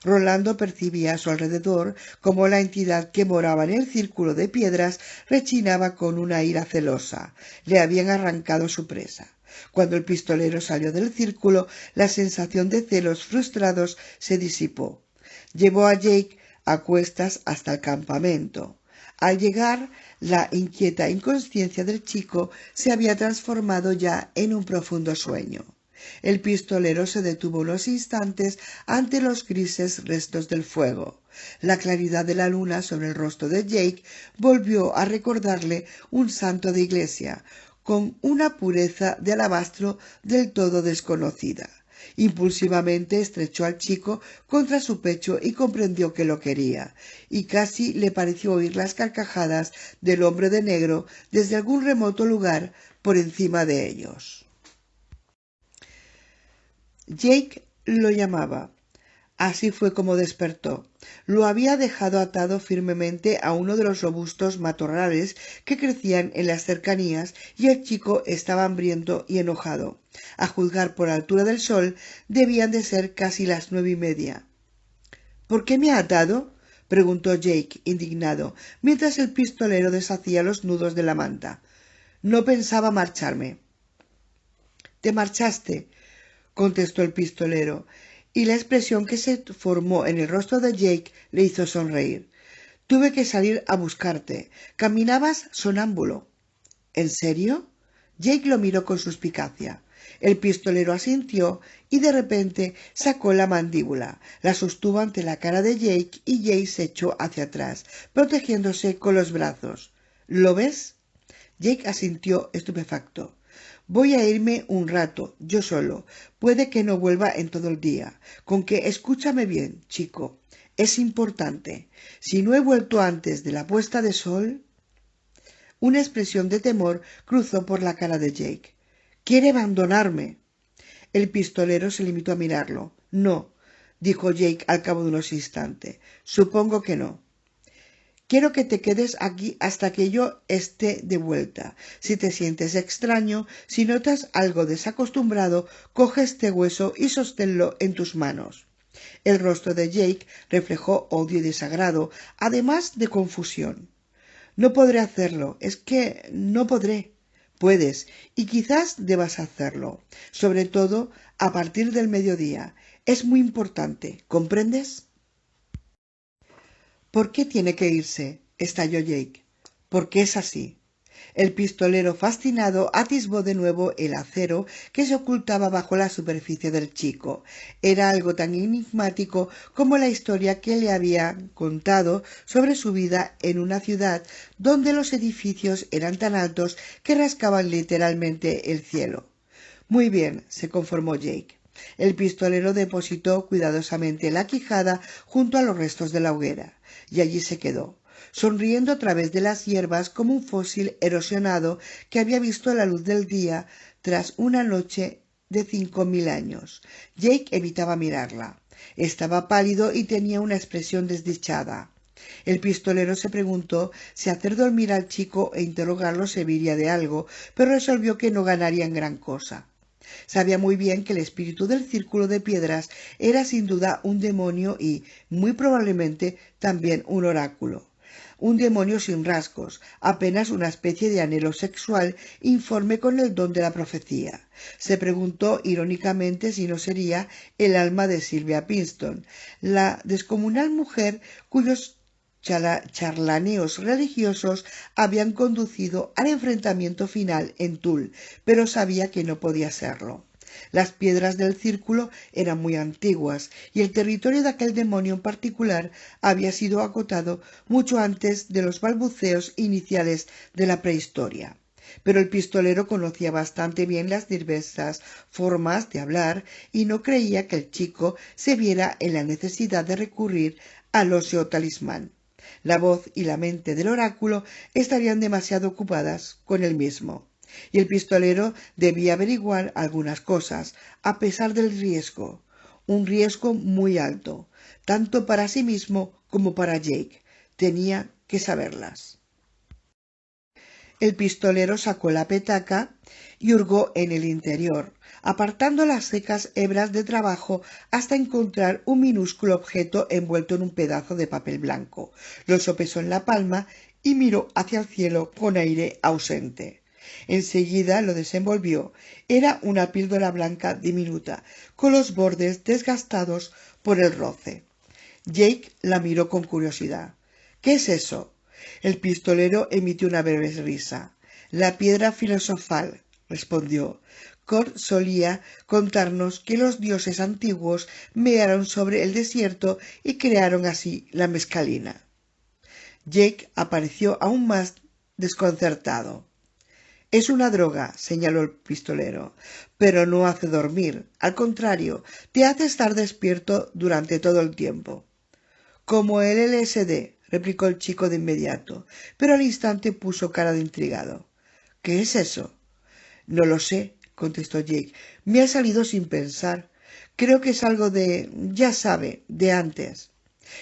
Rolando percibía a su alrededor cómo la entidad que moraba en el círculo de piedras rechinaba con una ira celosa. Le habían arrancado su presa. Cuando el pistolero salió del círculo, la sensación de celos frustrados se disipó. Llevó a Jake a cuestas hasta el campamento. Al llegar, la inquieta inconsciencia del chico se había transformado ya en un profundo sueño. El pistolero se detuvo unos instantes ante los grises restos del fuego. La claridad de la luna sobre el rostro de Jake volvió a recordarle un santo de iglesia, con una pureza de alabastro del todo desconocida. Impulsivamente estrechó al chico contra su pecho y comprendió que lo quería, y casi le pareció oír las carcajadas del hombre de negro desde algún remoto lugar por encima de ellos. Jake lo llamaba. Así fue como despertó. Lo había dejado atado firmemente a uno de los robustos matorrales que crecían en las cercanías, y el chico estaba hambriento y enojado. A juzgar por la altura del sol, debían de ser casi las 9:30. —¿Por qué me ha atado? —preguntó Jake, indignado, mientras el pistolero deshacía los nudos de la manta. —No pensaba marcharme. —Te marchaste —contestó el pistolero, y la expresión que se formó en el rostro de Jake le hizo sonreír. —Tuve que salir a buscarte. Caminabas sonámbulo. —¿En serio? Jake lo miró con suspicacia. El pistolero asintió y de repente sacó la mandíbula, la sostuvo ante la cara de Jake y Jake se echó hacia atrás, protegiéndose con los brazos. —¿Lo ves? Jake asintió estupefacto. —Voy a irme un rato, yo solo. Puede que no vuelva en todo el día. Con que escúchame bien, chico. Es importante. Si no he vuelto antes de la puesta de sol... Una expresión de temor cruzó por la cara de Jake. —¿Quiere abandonarme? El pistolero se limitó a mirarlo. —No —dijo Jake al cabo de unos instantes—. Supongo que no. Quiero que te quedes aquí hasta que yo esté de vuelta. Si te sientes extraño, si notas algo desacostumbrado, coge este hueso y sosténlo en tus manos. El rostro de Jake reflejó odio y desagrado, además de confusión. —No podré hacerlo. Es que no podré. Puedes, y quizás debas hacerlo. Sobre todo a partir del mediodía. Es muy importante. ¿Comprendes? —¿Por qué tiene que irse? —estalló Jake. —Porque es así. El pistolero, fascinado, atisbó de nuevo el acero que se ocultaba bajo la superficie del chico. Era algo tan enigmático como la historia que le había contado sobre su vida en una ciudad donde los edificios eran tan altos que rascaban literalmente el cielo. Muy bien, se conformó Jake. El pistolero depositó cuidadosamente la quijada junto a los restos de la hoguera, y allí se quedó. sonriendo a través de las hierbas como un fósil erosionado que había visto la luz del día tras una noche de 5000 años. Jake evitaba mirarla. Estaba pálido y tenía una expresión desdichada. El pistolero se preguntó si hacer dormir al chico e interrogarlo serviría de algo, pero resolvió que no ganarían gran cosa. Sabía muy bien que el espíritu del círculo de piedras era sin duda un demonio y, muy probablemente, también un oráculo. Un demonio sin rasgos, apenas una especie de anhelo sexual informe con el don de la profecía. Se preguntó irónicamente si no sería el alma de Sylvia Pinston, la descomunal mujer cuyos charlaneos religiosos habían conducido al enfrentamiento final en Tull, pero sabía que no podía serlo. Las piedras del círculo eran muy antiguas y el territorio de aquel demonio en particular había sido acotado mucho antes de los balbuceos iniciales de la prehistoria. Pero el pistolero conocía bastante bien las diversas formas de hablar y no creía que el chico se viera en la necesidad de recurrir al óseo talismán. La voz y la mente del oráculo estarían demasiado ocupadas con él mismo, y el pistolero debía averiguar algunas cosas, a pesar del riesgo, un riesgo muy alto, tanto para sí mismo como para Jake. Tenía que saberlas. El pistolero sacó la petaca y hurgó en el interior, apartando las secas hebras de trabajo hasta encontrar un minúsculo objeto envuelto en un pedazo de papel blanco. Lo sopesó en la palma y miró hacia el cielo con aire ausente. Enseguida lo desenvolvió. Era una píldora blanca diminuta, con los bordes desgastados por el roce. Jake la miró con curiosidad. —¿Qué es eso? El pistolero emitió una breve risa. —La piedra filosofal —respondió. Kord solía contarnos que los dioses antiguos mearon sobre el desierto y crearon así la mescalina. Jake apareció aún más desconcertado. —Es una droga —señaló el pistolero—, pero no hace dormir. Al contrario, te hace estar despierto durante todo el tiempo. —Como el LSD —replicó el chico de inmediato, pero al instante puso cara de intrigado. —¿Qué es eso? —No lo sé —contestó Jake—. Me ha salido sin pensar. Creo que es algo de... ya sabe, de antes.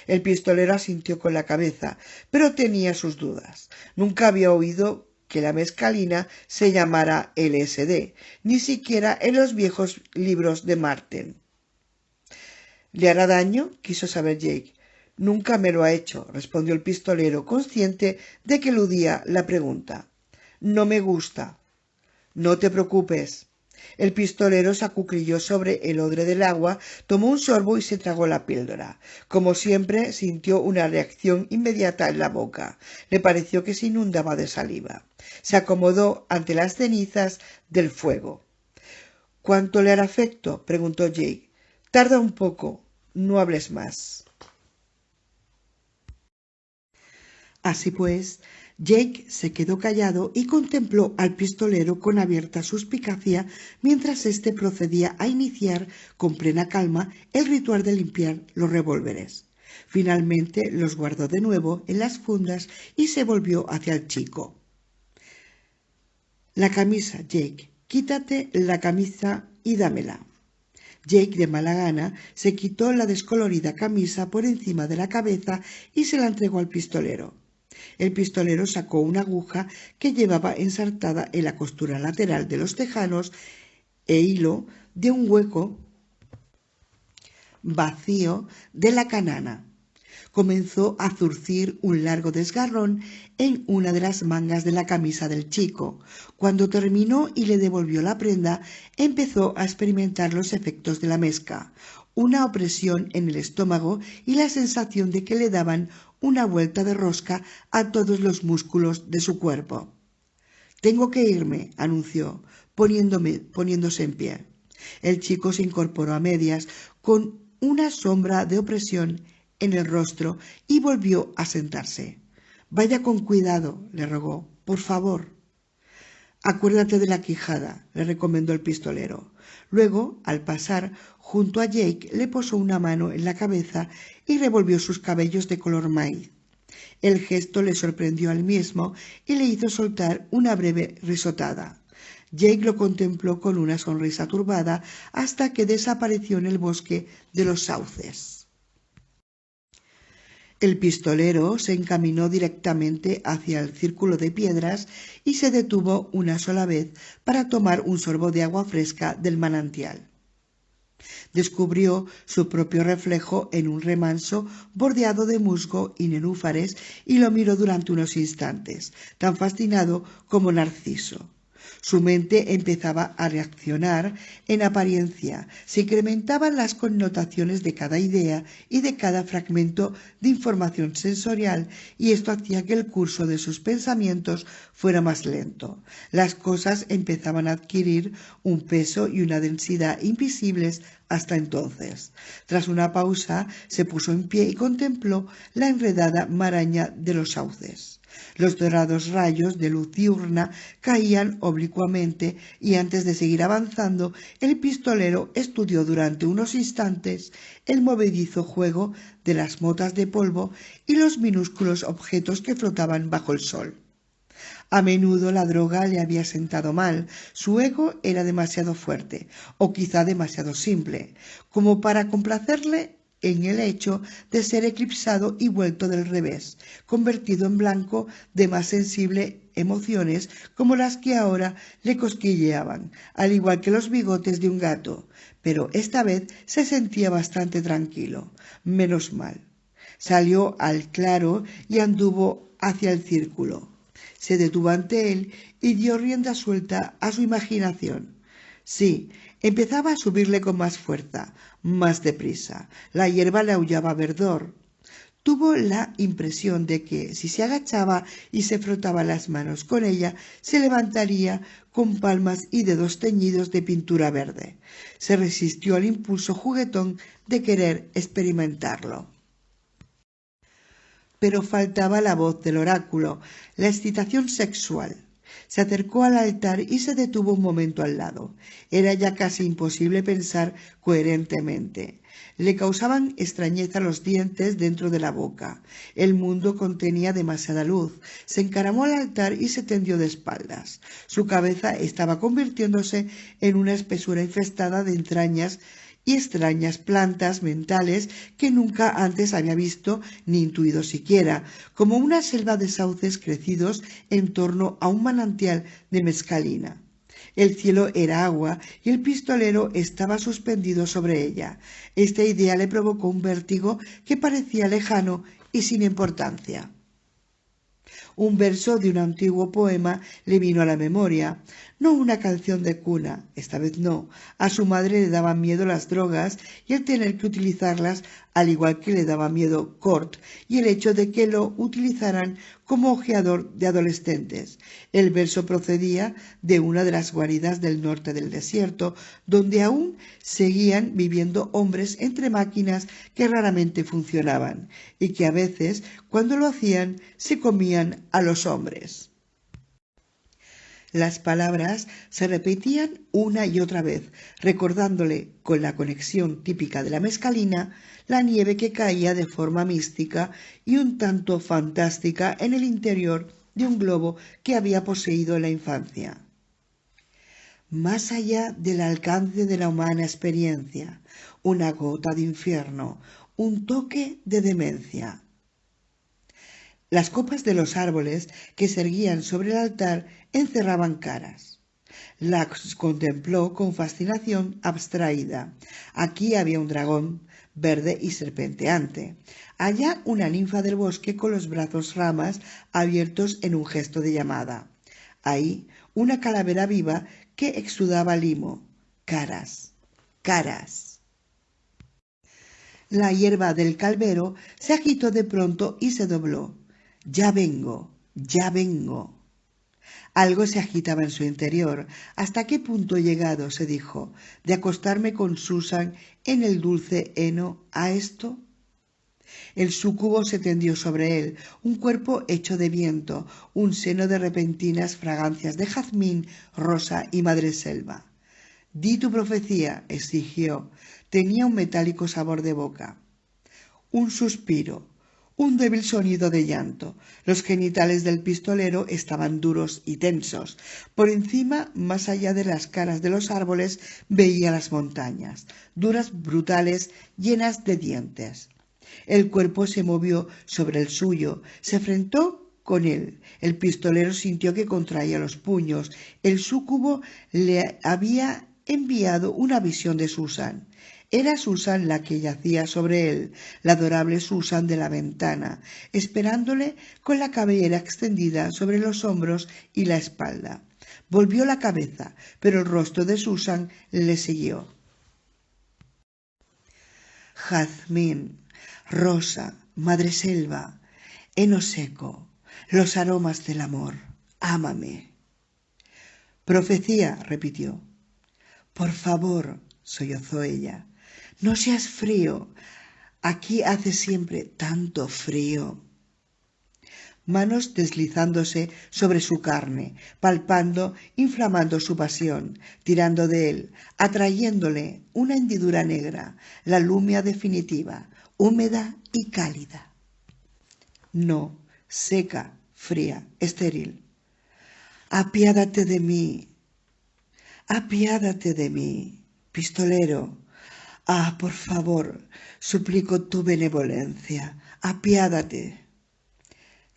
El pistolero asintió con la cabeza, pero tenía sus dudas. Nunca había oído que la mescalina se llamara LSD, ni siquiera en los viejos libros de Marten. —¿Le hará daño? —quiso saber Jake. —Nunca me lo ha hecho —respondió el pistolero, consciente de que eludía la pregunta. —No me gusta. —No te preocupes. El pistolero se acuclilló sobre el odre del agua, tomó un sorbo y se tragó la píldora. Como siempre, sintió una reacción inmediata en la boca. Le pareció que se inundaba de saliva. Se acomodó ante las cenizas del fuego. —¿Cuánto le hará efecto? —preguntó Jake. —Tarda un poco. No hables más. Así pues, Jake se quedó callado y contempló al pistolero con abierta suspicacia mientras éste procedía a iniciar con plena calma el ritual de limpiar los revólveres. Finalmente los guardó de nuevo en las fundas y se volvió hacia el chico. —La camisa, Jake. Quítate la camisa y dámela. Jake, de mala gana, se quitó la descolorida camisa por encima de la cabeza y se la entregó al pistolero. El pistolero sacó una aguja que llevaba ensartada en la costura lateral de los tejanos e hilo de un hueco vacío de la canana. Comenzó a zurcir un largo desgarrón en una de las mangas de la camisa del chico. Cuando terminó y le devolvió la prenda, empezó a experimentar los efectos de la mezcla, una opresión en el estómago y la sensación de que le daban una vuelta de rosca a todos los músculos de su cuerpo. —Tengo que irme —anunció, poniéndose en pie. El chico se incorporó a medias, con una sombra de opresión en el rostro, y volvió a sentarse. —Vaya con cuidado —le rogó—, por favor. —Acuérdate de la quijada —le recomendó el pistolero. Luego, al pasar junto a Jake, le posó una mano en la cabeza y revolvió sus cabellos de color maíz. El gesto le sorprendió al mismo y le hizo soltar una breve risotada. Jake lo contempló con una sonrisa turbada hasta que desapareció en el bosque de los sauces. El pistolero se encaminó directamente hacia el círculo de piedras y se detuvo una sola vez para tomar un sorbo de agua fresca del manantial. Descubrió su propio reflejo en un remanso bordeado de musgo y nenúfares y lo miró durante unos instantes, tan fascinado como Narciso. Su mente empezaba a reaccionar en apariencia, se incrementaban las connotaciones de cada idea y de cada fragmento de información sensorial, y esto hacía que el curso de sus pensamientos fuera más lento. Las cosas empezaban a adquirir un peso y una densidad invisibles hasta entonces. Tras una pausa, se puso en pie y contempló la enredada maraña de los sauces. Los dorados rayos de luz diurna caían oblicuamente y antes de seguir avanzando, el pistolero estudió durante unos instantes el movedizo juego de las motas de polvo y los minúsculos objetos que flotaban bajo el sol. A menudo la droga le había sentado mal, su ego era demasiado fuerte, o quizá demasiado simple, como para complacerle en el hecho de ser eclipsado y vuelto del revés, convertido en blanco de más sensibles emociones como las que ahora le cosquilleaban, al igual que los bigotes de un gato, pero esta vez se sentía bastante tranquilo. Menos mal. Salió al claro y anduvo hacia el círculo. Se detuvo ante él y dio rienda suelta a su imaginación. Sí, empezaba a subirle con más fuerza, más deprisa. La hierba le aullaba verdor. Tuvo la impresión de que, si se agachaba y se frotaba las manos con ella, se levantaría con palmas y dedos teñidos de pintura verde. Se resistió al impulso juguetón de querer experimentarlo. Pero faltaba la voz del oráculo, la excitación sexual. Se acercó al altar y se detuvo un momento al lado. Era ya casi imposible pensar coherentemente. Le causaban extrañeza los dientes dentro de la boca. El mundo contenía demasiada luz. Se encaramó al altar y se tendió de espaldas. Su cabeza estaba convirtiéndose en una espesura infestada de entrañas y extrañas plantas mentales que nunca antes había visto ni intuido siquiera, como una selva de sauces crecidos en torno a un manantial de mescalina. El cielo era agua y el pistolero estaba suspendido sobre ella. Esta idea le provocó un vértigo que parecía lejano y sin importancia. Un verso de un antiguo poema le vino a la memoria. No una canción de cuna, esta vez no. A su madre le daban miedo las drogas y el tener que utilizarlas, al igual que le daba miedo Cort y el hecho de que lo utilizaran como ojeador de adolescentes. El verso procedía de una de las guaridas del norte del desierto, donde aún seguían viviendo hombres entre máquinas que raramente funcionaban y que a veces, cuando lo hacían, se comían a los hombres. Las palabras se repetían una y otra vez, recordándole, con la conexión típica de la mescalina, la nieve que caía de forma mística y un tanto fantástica en el interior de un globo que había poseído en la infancia. Más allá del alcance de la humana experiencia, una gota de infierno, un toque de demencia. Las copas de los árboles que se erguían sobre el altar encerraban caras. Las contempló con fascinación abstraída. Aquí había un dragón verde y serpenteante. Allá una ninfa del bosque con los brazos ramas abiertos en un gesto de llamada. Ahí una calavera viva que exudaba limo. Caras, caras. La hierba del calvero se agitó de pronto y se dobló. Ya vengo, ya vengo. Algo se agitaba en su interior. ¿Hasta qué punto he llegado, se dijo, de acostarme con Susan en el dulce heno a esto? El súcubo se tendió sobre él, un cuerpo hecho de viento, un seno de repentinas fragancias de jazmín, rosa y madreselva. Di tu profecía, exigió. Tenía un metálico sabor de boca. Un suspiro, un débil sonido de llanto. Los genitales del pistolero estaban duros y tensos. Por encima, más allá de las caras de los árboles, veía las montañas, duras, brutales, llenas de dientes. El cuerpo se movió sobre el suyo, se enfrentó con él. El pistolero sintió que contraía los puños. El súcubo le había enviado una visión de Susan. Era Susan la que yacía sobre él, la adorable Susan de la ventana, esperándole con la cabellera extendida sobre los hombros y la espalda. Volvió la cabeza, pero el rostro de Susan le siguió. Jazmín, rosa, madreselva, heno seco, los aromas del amor, ámame. Profecía, repitió. Por favor, sollozó ella, no seas frío. Aquí hace siempre tanto frío. Manos deslizándose sobre su carne, palpando, inflamando su pasión, tirando de él, atrayéndole una hendidura negra, la lumia definitiva, húmeda y cálida. No, seca, fría, estéril. Apiádate de mí, apiádate de mí, pistolero. Ah, por favor, suplico tu benevolencia, apiádate.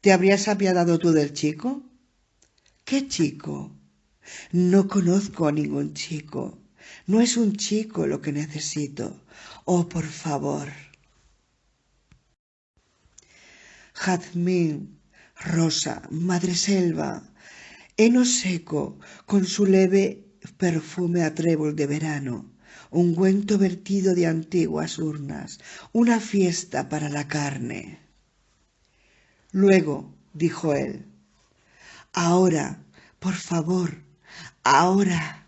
¿Te habrías apiadado tú del chico? ¿Qué chico? No conozco a ningún chico. No es un chico lo que necesito. Oh, por favor. Jazmín, rosa, madreselva, heno seco, con su leve perfume a trébol de verano, ungüento vertido de antiguas urnas, una fiesta para la carne. Luego, dijo él, ahora, por favor, ahora.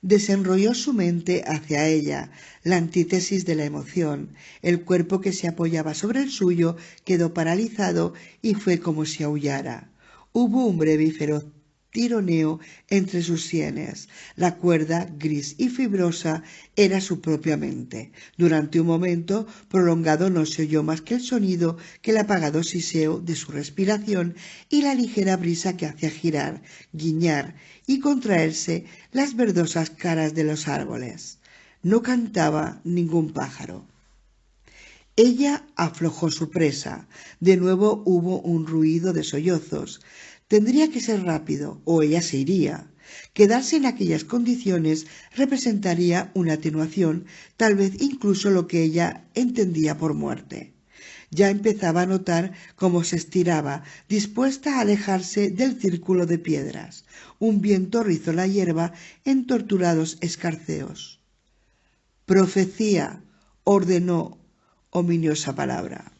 Desenrolló su mente hacia ella, la antítesis de la emoción. El cuerpo que se apoyaba sobre el suyo quedó paralizado y fue como si aullara. Hubo un breve y feroz tironeo entre sus sienes. La cuerda, gris y fibrosa, era su propia mente. Durante un momento prolongado no se oyó más que el sonido, que el apagado siseo de su respiración y la ligera brisa que hacía girar, guiñar y contraerse las verdosas caras de los árboles. No cantaba ningún pájaro. Ella aflojó su presa. De nuevo hubo un ruido de sollozos. Tendría que ser rápido, o ella se iría. Quedarse en aquellas condiciones representaría una atenuación, tal vez incluso lo que ella entendía por muerte. Ya empezaba a notar cómo se estiraba, dispuesta a alejarse del círculo de piedras. Un viento rizó la hierba en torturados escarceos. Profecía, ordenó ominiosa palabra.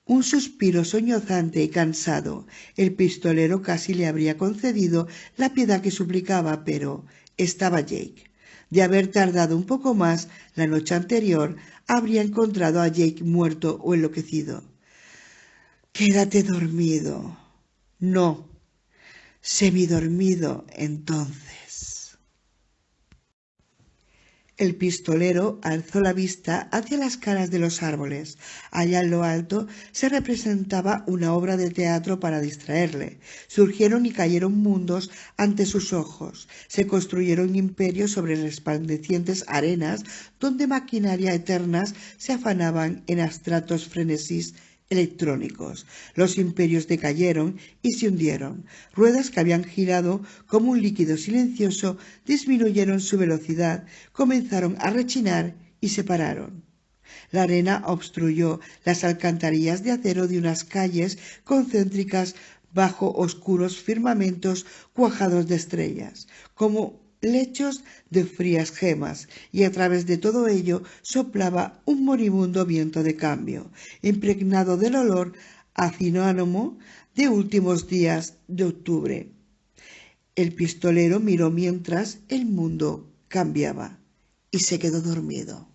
Un suspiro soñozante y cansado. El pistolero casi le habría concedido la piedad que suplicaba, pero estaba Jake. De haber tardado un poco más, la noche anterior habría encontrado a Jake muerto o enloquecido. Quédate dormido. No, semidormido entonces. El pistolero alzó la vista hacia las caras de los árboles. Allá en lo alto se representaba una obra de teatro para distraerle. Surgieron y cayeron mundos ante sus ojos. Se construyeron imperios sobre resplandecientes arenas donde maquinaria eternas se afanaban en abstractos frenesís electrónicos. Los imperios decayeron y se hundieron. Ruedas que habían girado como un líquido silencioso disminuyeron su velocidad, comenzaron a rechinar y se pararon. La arena obstruyó las alcantarillas de acero de unas calles concéntricas bajo oscuros firmamentos cuajados de estrellas, como lechos de frías gemas, y a través de todo ello soplaba un moribundo viento de cambio, impregnado del olor a cinámomo de últimos días de octubre. El pistolero miró mientras el mundo cambiaba y se quedó dormido.